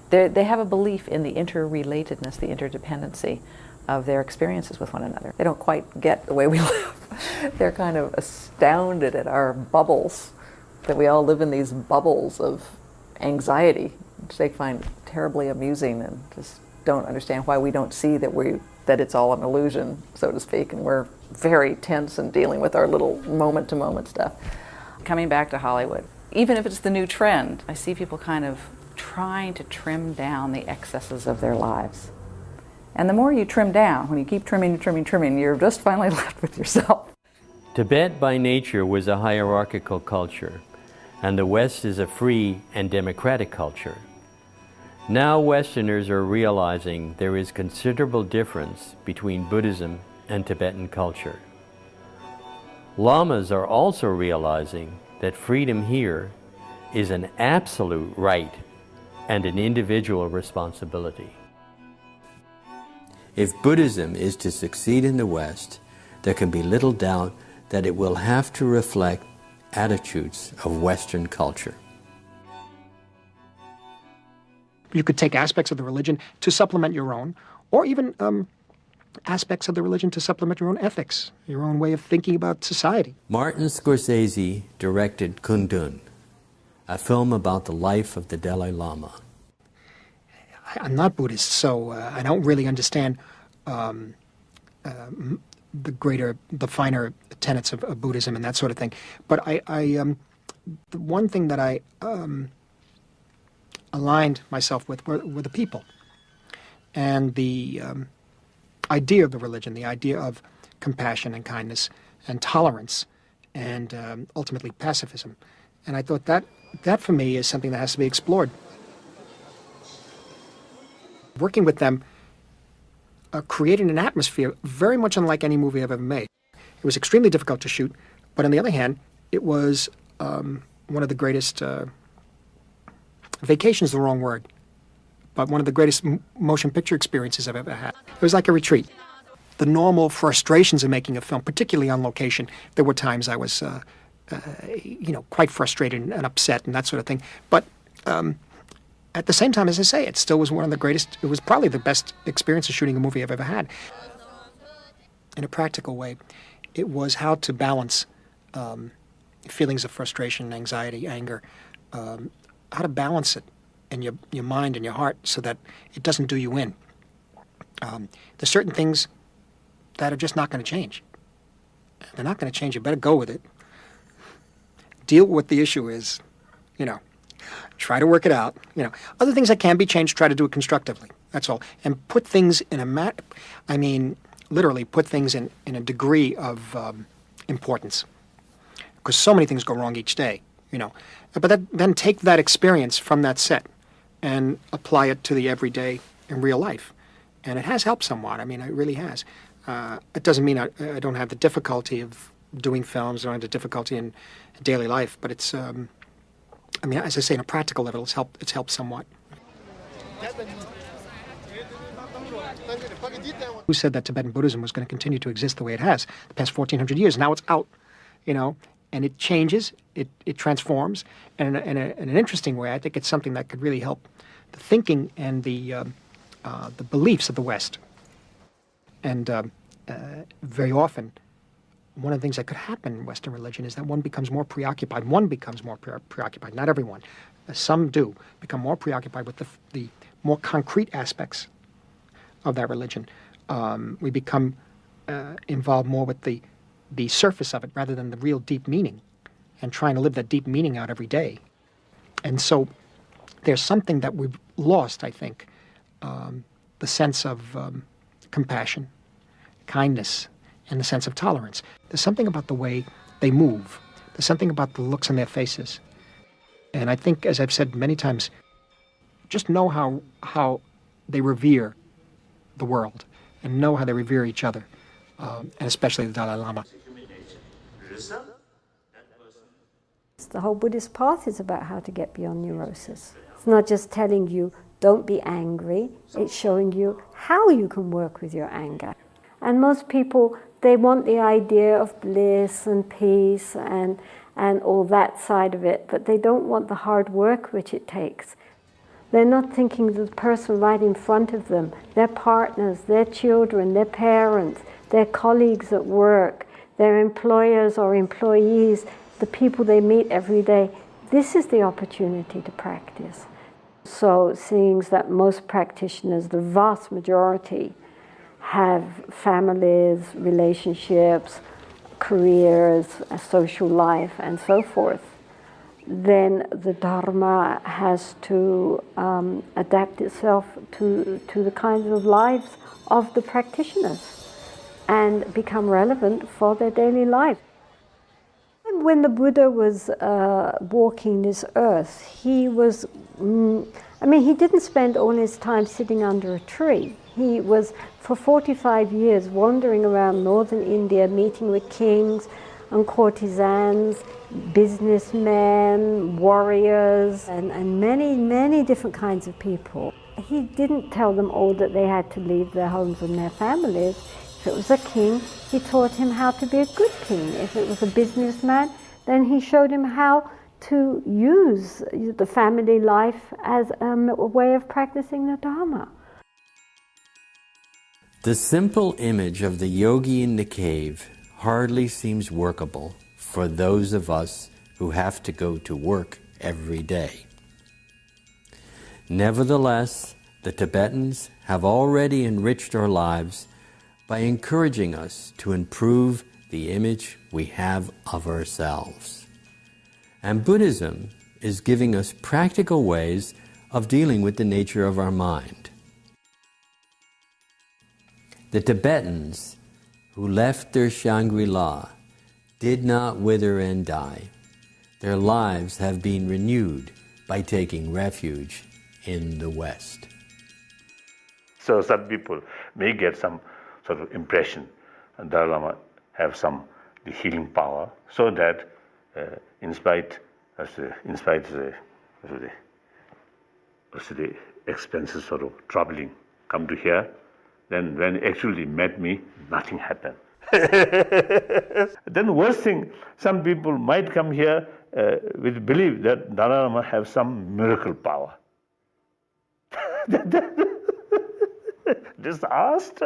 they have a belief in the interrelatedness, the interdependency of their experiences with one another. They don't quite get the way we live. They're kind of astounded at our bubbles, that we all live in these bubbles of anxiety, which they find terribly amusing and just don't understand why we don't see that it's all an illusion, so to speak, and we're very tense and dealing with our little moment-to-moment stuff. Coming back to Hollywood, even if it's the new trend, I see people kind of trying to trim down the excesses of their lives. And the more you trim down, when you keep trimming, you're just finally left with yourself. Tibet by nature was a hierarchical culture, and the West is a free and democratic culture. Now Westerners are realizing there is considerable difference between Buddhism and Tibetan culture. Lamas are also realizing that freedom here is an absolute right and an individual responsibility. If Buddhism is to succeed in the West, there can be little doubt that it will have to reflect attitudes of Western culture. You could take aspects of the religion to supplement your own, or even aspects of the religion to supplement your own ethics, your own way of thinking about society. Martin Scorsese directed Kundun, a film about the life of the Dalai Lama. I'm not Buddhist, so I don't really understand the finer tenets of Buddhism and that sort of thing. But the one thing that I aligned myself with were the people and the idea of the religion, the idea of compassion and kindness and tolerance and ultimately pacifism. And I thought that for me is something that has to be explored. Working with them created an atmosphere very much unlike any movie I've ever made. It was extremely difficult to shoot, but on the other hand, it was one of the greatest, vacation is the wrong word, but one of the greatest motion picture experiences I've ever had. It was like a retreat. The normal frustrations of making a film, particularly on location, there were times I was, quite frustrated and upset and that sort of thing. But At the same time, as I say, it still was one of the greatest, it was probably the best experience of shooting a movie I've ever had. In a practical way, it was how to balance feelings of frustration, anxiety, anger, how to balance it in your mind and your heart so that it doesn't do you in. There's certain things that are just not going to change. They're not going to change. You better go with it. Deal with what the issue is, Try to work it out, Other things that can be changed, try to do it constructively. That's all. And put things in literally put things in a degree of importance. Because so many things go wrong each day, But then take that experience from that set and apply it to the everyday in real life. And it has helped somewhat. It really has. It doesn't mean I don't have the difficulty of doing films, I don't have the difficulty in daily life, but it's, as I say, on a practical level, it's helped somewhat. Who said that Tibetan Buddhism was going to continue to exist the way it has the past 1,400 years? Now it's out, and it changes, it transforms, and in an interesting way, I think it's something that could really help the thinking and the beliefs of the West. And very often, one of the things that could happen in Western religion is that one becomes more preoccupied. Not everyone. Some do become more preoccupied with the more concrete aspects of that religion. We become involved more with the surface of it rather than the real deep meaning, and trying to live that deep meaning out every day. And so there's something that we've lost, I think, the sense of compassion, kindness, and the sense of tolerance. There's something about the way they move. There's something about the looks on their faces. And I think, as I've said many times, just know how they revere the world and know how they revere each other, and especially the Dalai Lama. The whole Buddhist path is about how to get beyond neurosis. It's not just telling you, don't be angry. It's showing you how you can work with your anger. And most people, they want the idea of bliss and peace and all that side of it, but they don't want the hard work which it takes. They're not thinking of the person right in front of them, their partners, their children, their parents, their colleagues at work, their employers or employees, the people they meet every day. This is the opportunity to practice. So seeing that most practitioners, the vast majority, have families, relationships, careers, a social life, and so forth, then the Dharma has to adapt itself to the kinds of lives of the practitioners and become relevant for their daily life. When the Buddha was walking this earth, he was, he didn't spend all his time sitting under a tree. He was, for 45 years, wandering around northern India, meeting with kings and courtesans, businessmen, warriors, and many, many different kinds of people. He didn't tell them all that they had to leave their homes and their families. If it was a king, he taught him how to be a good king. If it was a businessman, then he showed him how to use the family life as a way of practicing the Dharma. The simple image of the yogi in the cave hardly seems workable for those of us who have to go to work every day. Nevertheless, the Tibetans have already enriched our lives by encouraging us to improve the image we have of ourselves. And Buddhism is giving us practical ways of dealing with the nature of our mind. The Tibetans who left their Shangri-La did not wither and die. Their lives have been renewed by taking refuge in the West. So some people may get some sort of impression and Dalai Lama have the healing power, so that in spite of the expenses sort of troubling come to here, then when he actually met me, nothing happened. Then the worst thing, some people might come here with belief that Dalai Lama have some miracle power. Just asked.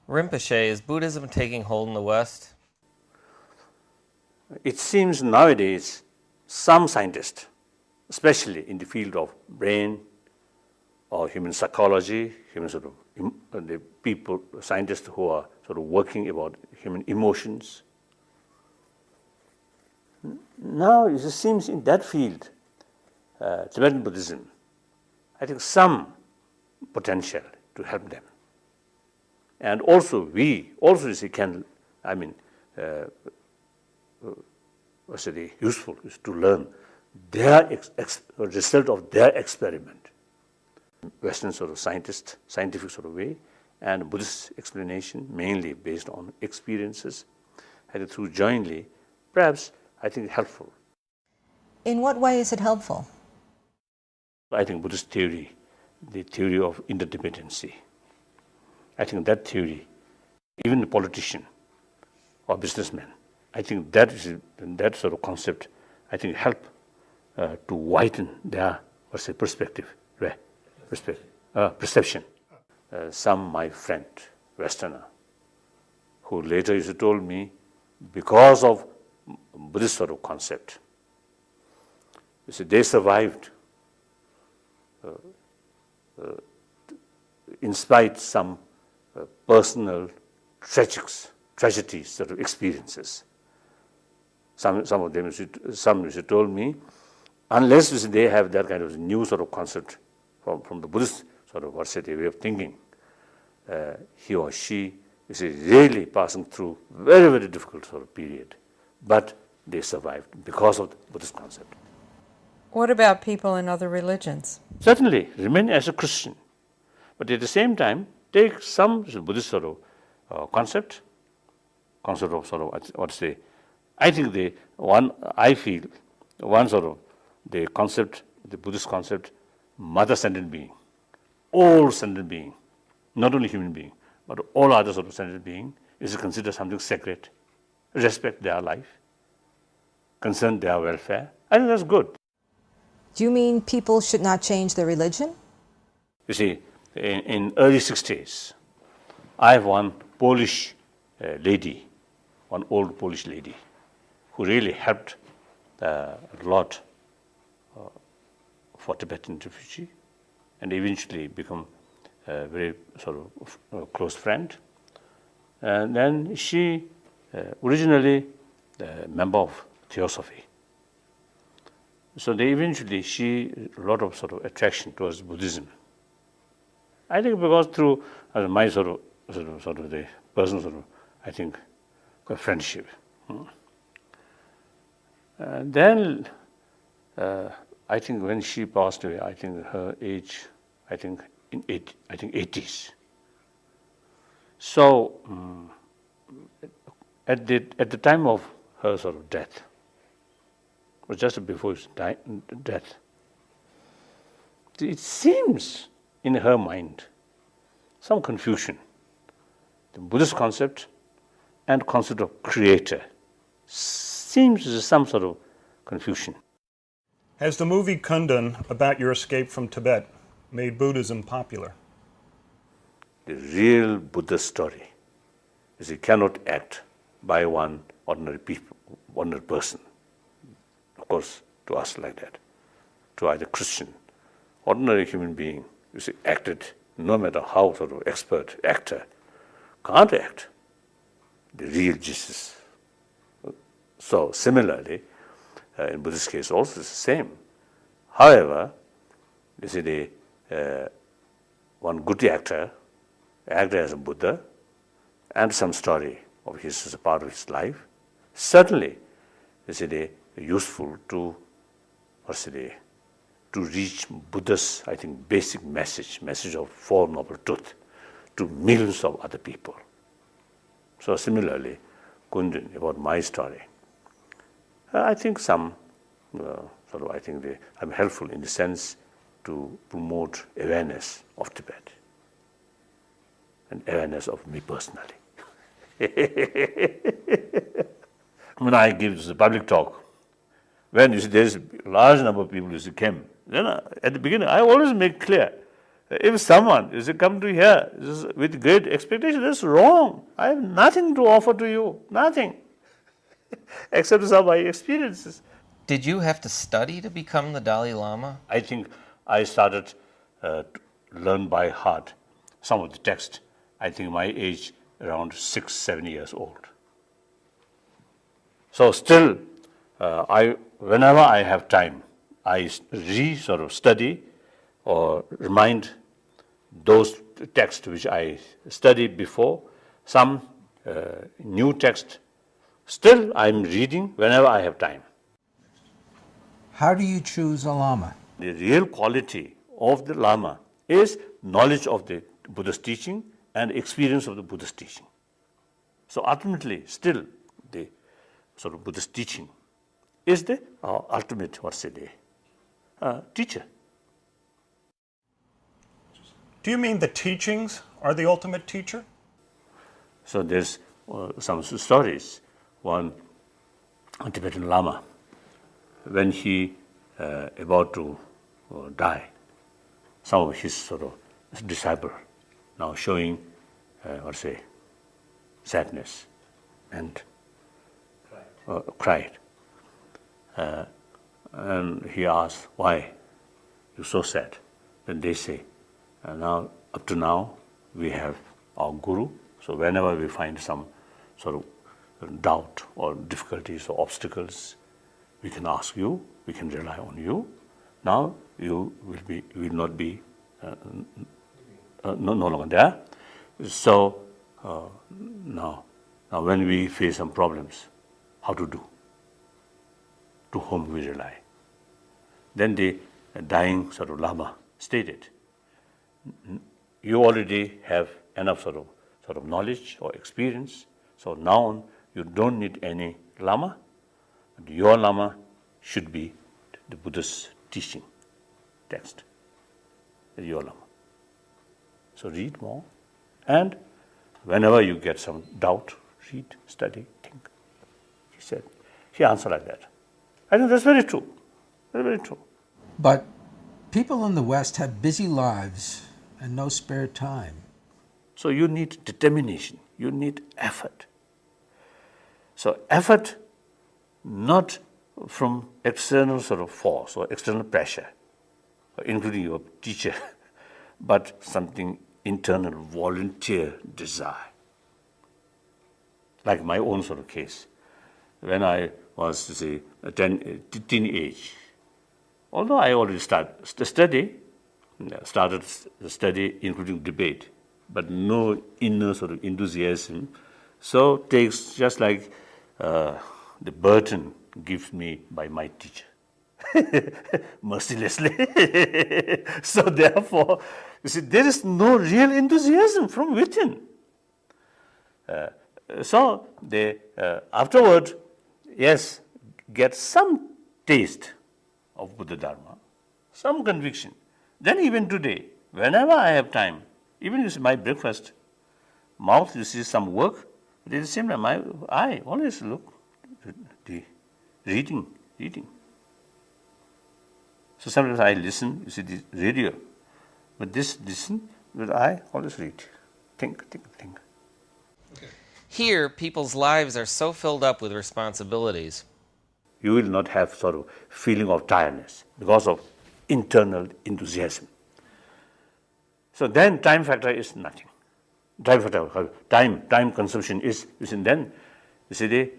Rinpoche, is Buddhism taking hold in the West? It seems nowadays some scientists, especially in the field of brain or human psychology, human sort of the people, scientists who are sort of working about human emotions. Now it seems in that field, Tibetan Buddhism, I think some potential to help them. And also we also can, I mean, what's it useful is to learn their result of their experiment. Western sort of scientific sort of way, and Buddhist explanation mainly based on experiences, and through jointly, perhaps I think helpful. In what way is it helpful? I think Buddhist theory, the theory of interdependency. I think that theory, even the politician or businessman, I think that sort of concept, I think help to widen their perspective, perception. Some my friend, Westerner, who later used to told me, because of Buddhist sort of concept, you see, they survived in spite some personal tragedies sort of experiences. Some of them, some told me, unless they have that kind of new sort of concept from the Buddhist sort of way of thinking, he or she is really passing through very, very difficult sort of period. But they survived because of the Buddhist concept. What about people in other religions? Certainly, remain as a Christian. But at the same time, take some Buddhist sort of concept of sort of, I think I feel one sort of the concept, the Buddhist concept, mother sentient being, all sentient being, not only human being, but all other sort of sentient being is considered something sacred. Respect their life, concern their welfare. I think that's good. Do you mean people should not change their religion? You see, in early 60s, I have one Polish lady, one old Polish lady, who really helped a lot for Tibetan refugee, and eventually become a very sort of close friend. And then she originally a member of Theosophy. So she a lot of sort of attraction towards Buddhism. I think because through my sort of the personal sort of, I think, friendship. Then I think when she passed away, I think her age, I think 80s. So at the time of her sort of death, or just before his death, it seems in her mind some confusion. The Buddhist concept and concept of creator seems some sort of confusion. Has the movie Kundan about your escape from Tibet made Buddhism popular? The real Buddha story is it cannot act by one ordinary person. Of course, to us like that, to either Christian, ordinary human being, you see, acted, no matter how sort of expert actor, can't act the real Jesus. So similarly, in Buddhist case also it's the same. However, you see, one good actor acted as a Buddha, and some story of his as a part of his life, certainly is useful to reach Buddha's, I think, basic message of Four Noble Truths to millions of other people. So similarly, Kundan, about my story, I think I'm helpful in the sense to promote awareness of Tibet and awareness of me personally. When I give this public talk, when there's a large number of people who came, then at the beginning I always make clear, if someone is come to here with great expectation, that's wrong. I have nothing to offer to you, nothing, except some of my experiences. Did you have to study to become the Dalai Lama? I think I started to learn by heart some of the text. I think my age around 6-7 years old. So still, whenever I have time, I study or remind those texts which I studied before, some new text. Still, I'm reading whenever I have time. How do you choose a Lama? The real quality of the Lama is knowledge of the Buddha's teaching and experience of the Buddha's teaching. So ultimately, still, the sort of Buddha's teaching is the ultimate, teacher. Do you mean the teachings are the ultimate teacher? So there's some stories. One Tibetan Lama, when he about to die, some of his sort of disciple now showing, sadness and cried. And he asked, why you're so sad? Then they say, now up to now we have our guru, so whenever we find some sort of doubt or difficulties or obstacles, we can ask you, we can rely on you. Now you will not be no longer there. So now when we face some problems, how to do? To whom we rely? Then the dying sort of Lama stated, you already have enough sort of knowledge or experience, so now on you don't need any Lama. Your Lama should be the Buddha's teaching text. Your Lama. So read more, and whenever you get some doubt, read, study, think. He answered like that. I think that's very true. Very, very true. But people in the West have busy lives and no spare time. So you need determination. You need effort. So effort, not from external sort of force or external pressure, including your teacher, but something internal, volunteer desire. Like my own sort of case. When I was, teenage, although I already started study, including debate, but no inner sort of enthusiasm. So takes just like the burden given me by my teacher, mercilessly. So therefore, you see, there is no real enthusiasm from within. So they afterward, yes, get some taste of Buddha Dharma, some conviction. Then even today, whenever I have time, even if my breakfast, mouth, you see some work, but at the same time, my eye always look the reading. So sometimes I listen, you see, the radio. But this listen, but I always read. Think. Here, people's lives are so filled up with responsibilities. You will not have sort of feeling of tiredness because of internal enthusiasm. So then time factor is nothing. Time consumption is then, you see,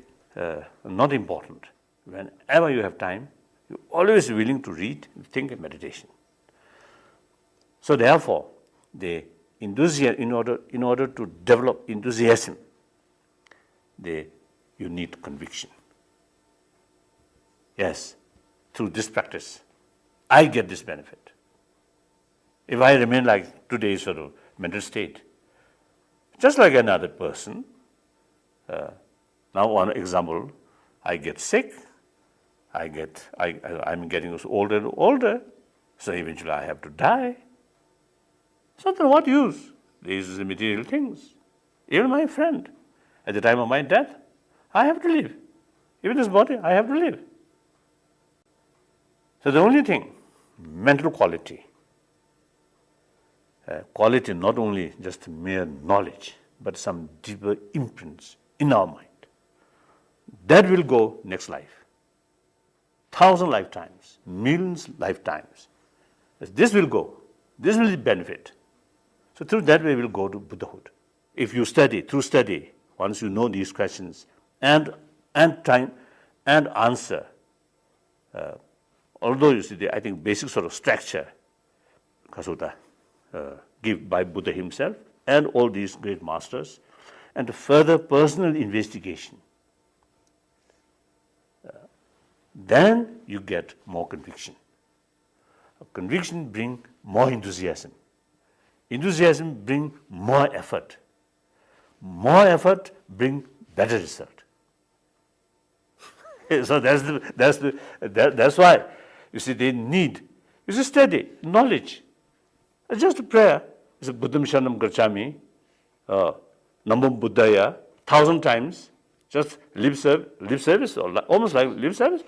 not important. Whenever you have time, you're always willing to read, think, and meditation. So therefore, the enthusiasm, in order to develop enthusiasm, you need conviction. Yes, through this practice, I get this benefit. If I remain like today's sort of mental state, just like another person, now one example, I get sick, I'm getting older and older, so eventually I have to die. So then what use? These are the material things. Even my friend, at the time of my death, I have to live. Even this body, I have to live. So the only thing, mental quality, quality not only just mere knowledge, but some deeper imprints in our mind. That will go next life. 1,000 lifetimes, millions lifetimes. This will go. This will benefit. So through that way, we'll go to Buddhahood. If you study, through study, once you know these questions and time and answer, although you see, I think basic sort of structure, Kasuta, given by Buddha himself and all these great masters, and the further personal investigation, then you get more conviction. Conviction brings more enthusiasm. Enthusiasm brings more effort. More effort brings better result. So that's why you see they need. You see, study knowledge. It's just a prayer. It's a Buddham Sharanam Gacchami, Namam Buddhaya, 1,000 times. Just lip service, or almost like lip service.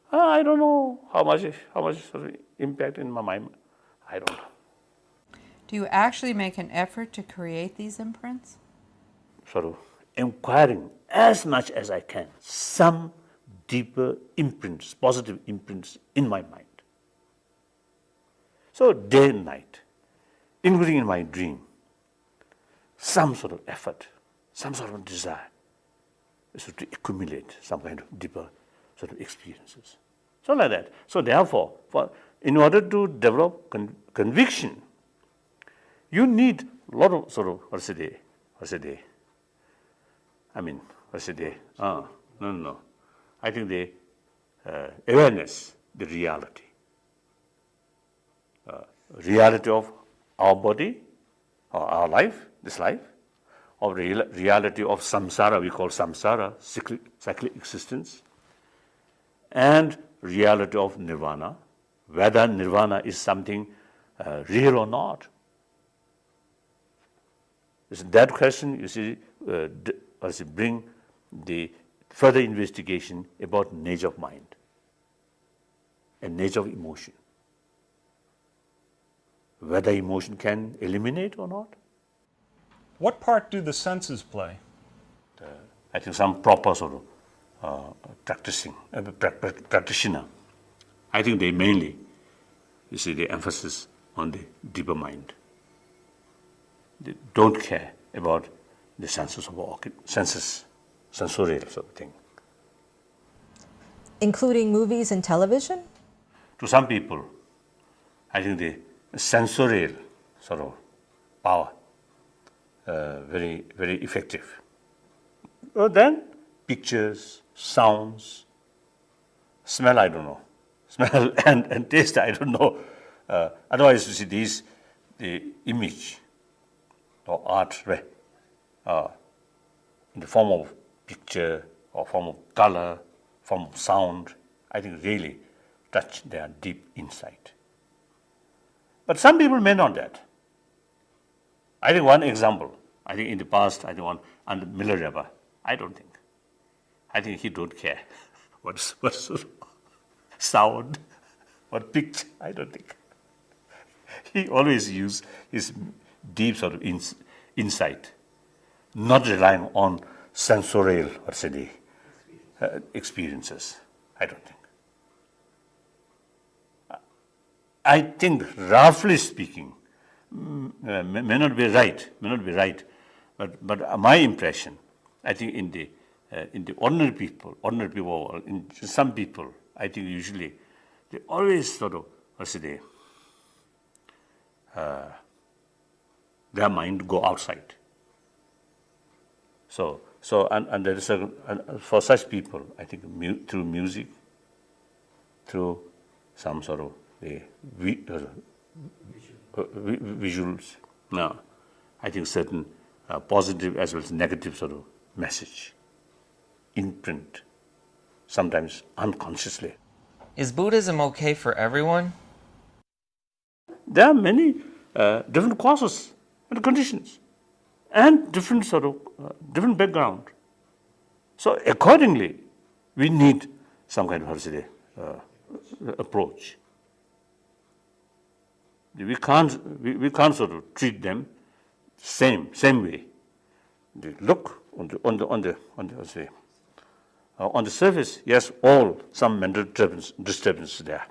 I don't know how much sort of impact in my mind. I don't know. Do you actually make an effort to create these imprints? Sort of inquiring as much as I can, some deeper imprints, positive imprints in my mind. So day and night, including in my dream, some sort of effort, some sort of desire is to accumulate some kind of deeper sort of experiences. So like that. So therefore, in order to develop conviction, you need a lot of sort of, what's a day? No. I think the awareness, the reality. Reality of our body, or our life, this life, or reality of samsara, we call samsara, cyclic existence, and reality of nirvana, whether nirvana is something real or not. That question, you see, bring the further investigation about nature of mind and nature of emotion. Whether emotion can eliminate or not. What part do the senses play? I think some proper sort of practitioner, I think they mainly, you see, the emphasis on the deeper mind. They don't care about the senses of senses, sensorial sort of thing. Including movies and television? To some people, I think the sensorial sort of power, very, very effective. But then pictures, sounds, smell, I don't know. Smell and taste, I don't know. Otherwise, you see, the image or art in the form of picture or form of color, form of sound, I think really touch their deep insight. But some people may not that. I think one example, I think in the past, I think one under Milarepa, I don't think. I think he don't care what sound, or picture. I don't think. He always used his deep sort of insight, not relying on sensorial or say experiences. I don't think. I think, roughly speaking, may not be right, but my impression, I think in the ordinary people, or in some people, I think usually they always sort of, their mind go outside. So and there is for such people, I think through music, through some sort of visuals. Now, I think certain positive as well as negative sort of message, imprint, sometimes unconsciously. Is Buddhism okay for everyone? There are many different causes and conditions, and different sort of different background. So accordingly, we need some kind of approach. We can't sort of treat them same way. They look on the surface, yes, some mental disturbance there.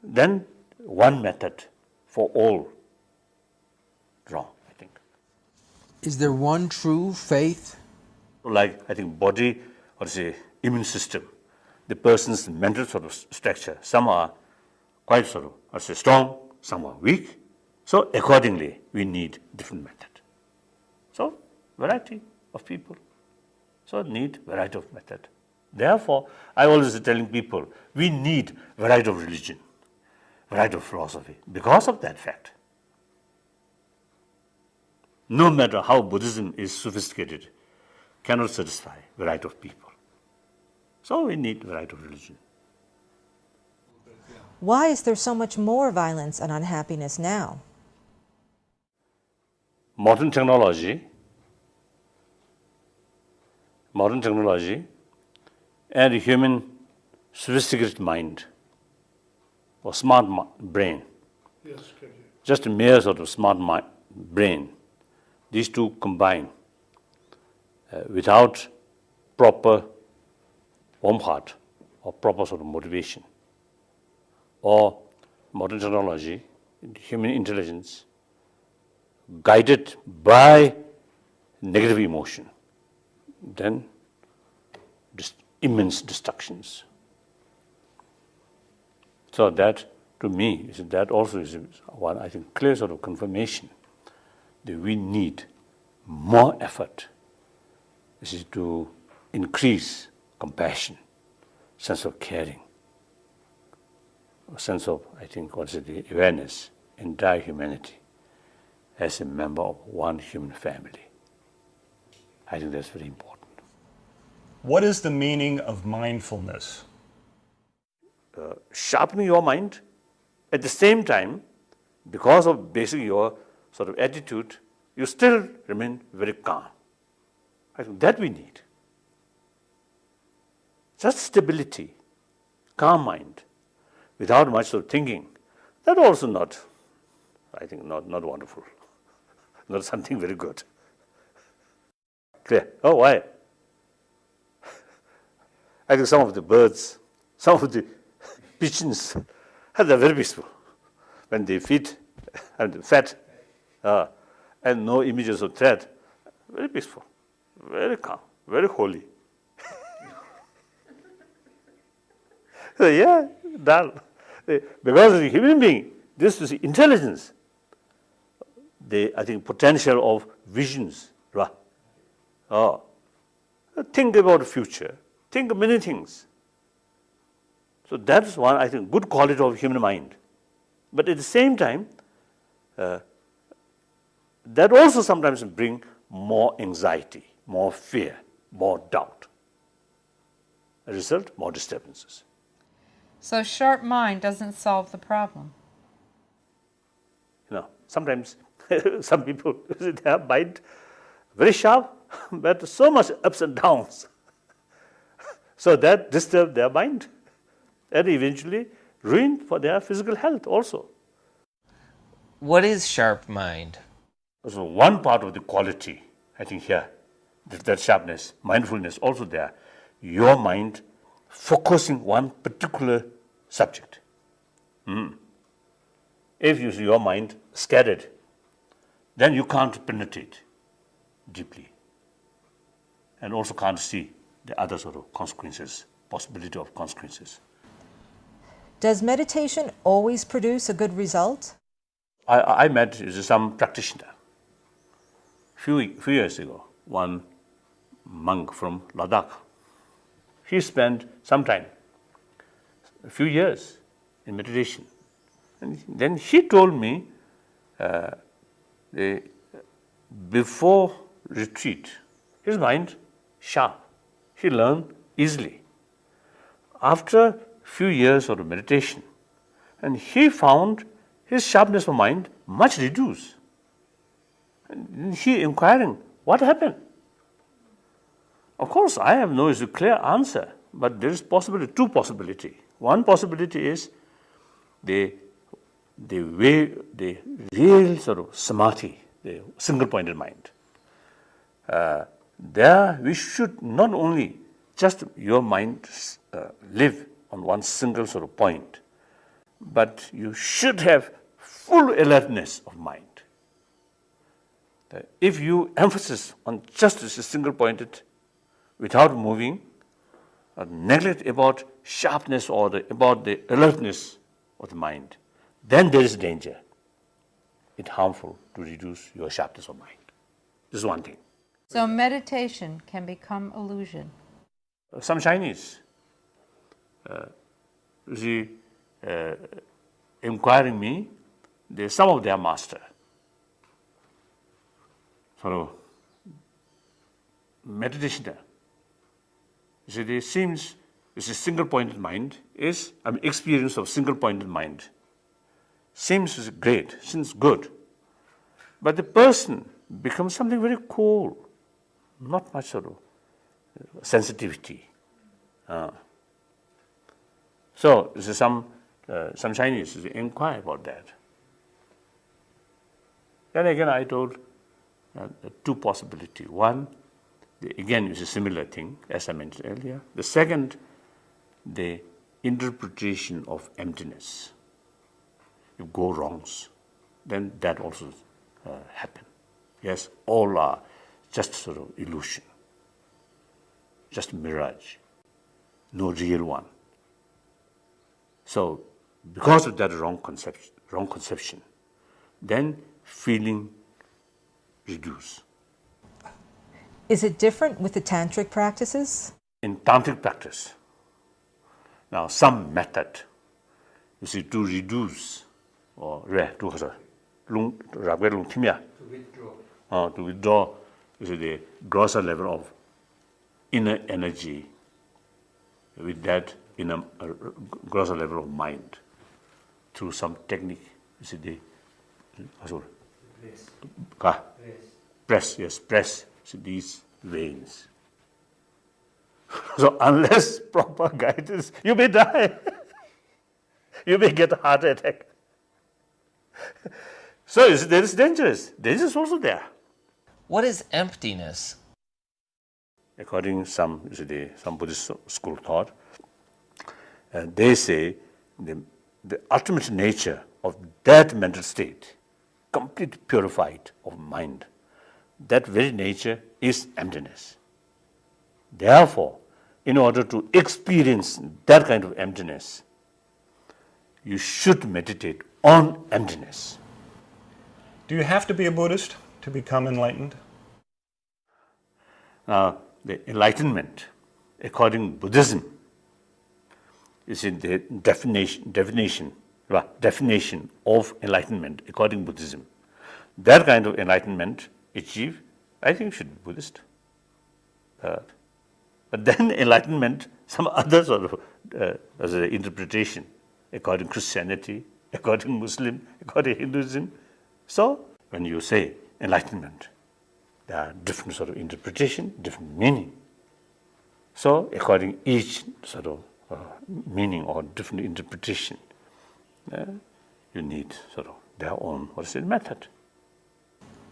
Then one method for all, wrong, I think. Is there one true faith? Like, I think, body, or immune system, the person's mental sort of structure, some are quite sort of, strong, some are weak. So accordingly, we need different method. So variety of people. So need variety of method. Therefore, I always telling people, we need variety of religion, variety of philosophy, because of that fact. No matter how Buddhism is sophisticated, cannot satisfy variety of people. So we need variety of religion. Why is there so much more violence and unhappiness now? Modern technology and human sophisticated mind or smart brain, just a mere sort of smart brain, these two combine without proper warm heart or proper sort of motivation, or modern technology, human intelligence, guided by negative emotion, then immense destructions. So that, to me, that also is one, I think, clear sort of confirmation that we need more effort to increase compassion, sense of caring, a sense of, I think, the awareness, entire humanity as a member of one human family. I think that's very important. What is the meaning of mindfulness? Sharpening your mind, at the same time, because of basically your sort of attitude, you still remain very calm. I think that we need. Just stability, calm mind, without much of thinking, that also not, I think, not wonderful, not something very good. Clear? Oh, why? I think some of the birds, some of the pigeons, they're very peaceful. When they feed and fat, and no images of threat, very peaceful, very calm, very holy. So, yeah, dull. Because the human being, this is intelligence. I think potential of visions. Think about the future. Think of many things. So that's one, I think, good quality of human mind. But at the same time, that also sometimes bring more anxiety, more fear, more doubt. As a result, more disturbances. So sharp mind doesn't solve the problem. Sometimes some people, their mind very sharp, but so much ups and downs. So that disturb their mind. and eventually ruin for their physical health also. What is sharp mind? So one part of the quality, I think here, that sharpness, mindfulness also there, your mind focusing one particular subject. If you see your mind scattered, then you can't penetrate deeply and also can't see the other sort of consequences, possibility of consequences. Does meditation always produce a good result? I met some practitioner few years ago, one monk from Ladakh. He spent some time, a few years in meditation. And then he told me before retreat, his mind sharp. He learned easily. After a few years of meditation, and he found his sharpness of mind much reduced. And he inquiring, what happened? Of course, I have no clear answer, but there is possibility, two possibilities. One possibility is the real sort of samadhi, the single-pointed mind. There we should not only just your mind live on one single sort of point, but you should have full alertness of mind. If you emphasize on just a single-pointed, without moving, or neglect about sharpness or about the alertness of the mind, then there is danger. It's harmful to reduce your sharpness of mind. This is one thing. So meditation can become illusion. Some Chinese, inquiring me, some of their master, sort of meditation. It seems it's a single-pointed mind is experience of single-pointed mind. Seems great, seems good, but the person becomes something very cool, not much sort of sensitivity. So some Chinese inquire about that. Then again, I told two possibilities. One, again, is a similar thing, as I mentioned earlier. The second, the interpretation of emptiness. If go wrongs, then that also happen. Yes, all are just sort of illusion, just mirage, no real one. So, because of that wrong conception, then feeling reduce. Is it different with the tantric practices? In tantric practice, now some method, you see, to reduce or to withdraw you see, the grosser level of inner energy with that in a grosser level of mind through some technique. You see the press these veins. So unless proper guidance, you may die. You may get a heart attack. So there is dangerous. Danger is also there. What is emptiness? According to some Buddhist school thought, they say the ultimate nature of that mental state, complete purified of mind, that very nature is emptiness. Therefore, in order to experience that kind of emptiness, you should meditate on emptiness. Do you have to be a Buddhist to become enlightened? Now, the enlightenment, according to Buddhism, is in the definition of enlightenment according to Buddhism. That kind of enlightenment achieved, I think, should be Buddhist. But then enlightenment, some other sort of as an interpretation, according to Christianity, according to Muslim, according to Hinduism. So when you say enlightenment, there are different sort of interpretation, different meaning. So according each sort of meaning or different interpretation. You need sort of their own, method.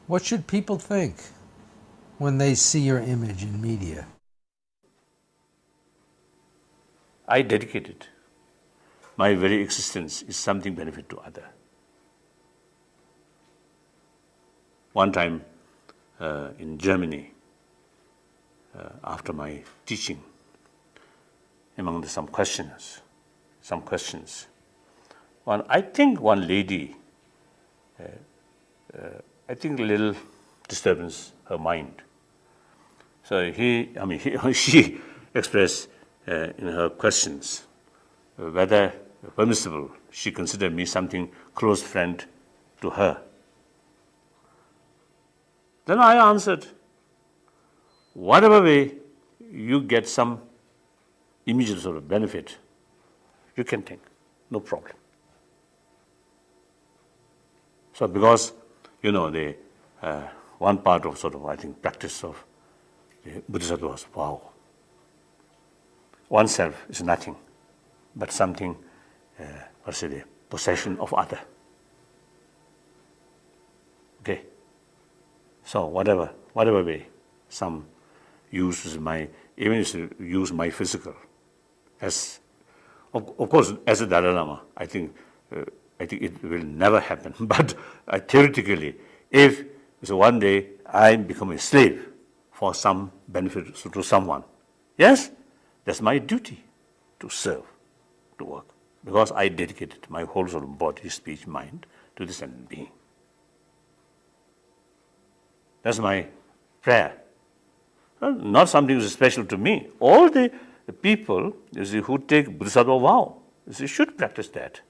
What should people think when they see your image in media? I dedicated. My very existence is something benefit to other. One time in Germany, after my teaching, among some questions, I think one lady, I think a little disturbance her mind. So she expressed in her questions whether permissible she considered me something close friend to her. Then I answered, whatever way you get some immediate sort of benefit, you can think, no problem. So because, the one part of sort of, I think, practice of the Bodhisattva was, wow, oneself is nothing, but something, the possession of other. Okay? So whatever way, some uses even if you use my physical, as, of course, as a Dalai Lama, I think it will never happen. But theoretically, if one day I become a slave for some benefit to someone, yes, that's my duty to serve, to work, because I dedicated my whole sort of body, speech, mind to this end being. That's my prayer. Not something special to me. All the people who take Bodhisattva vow should practice that.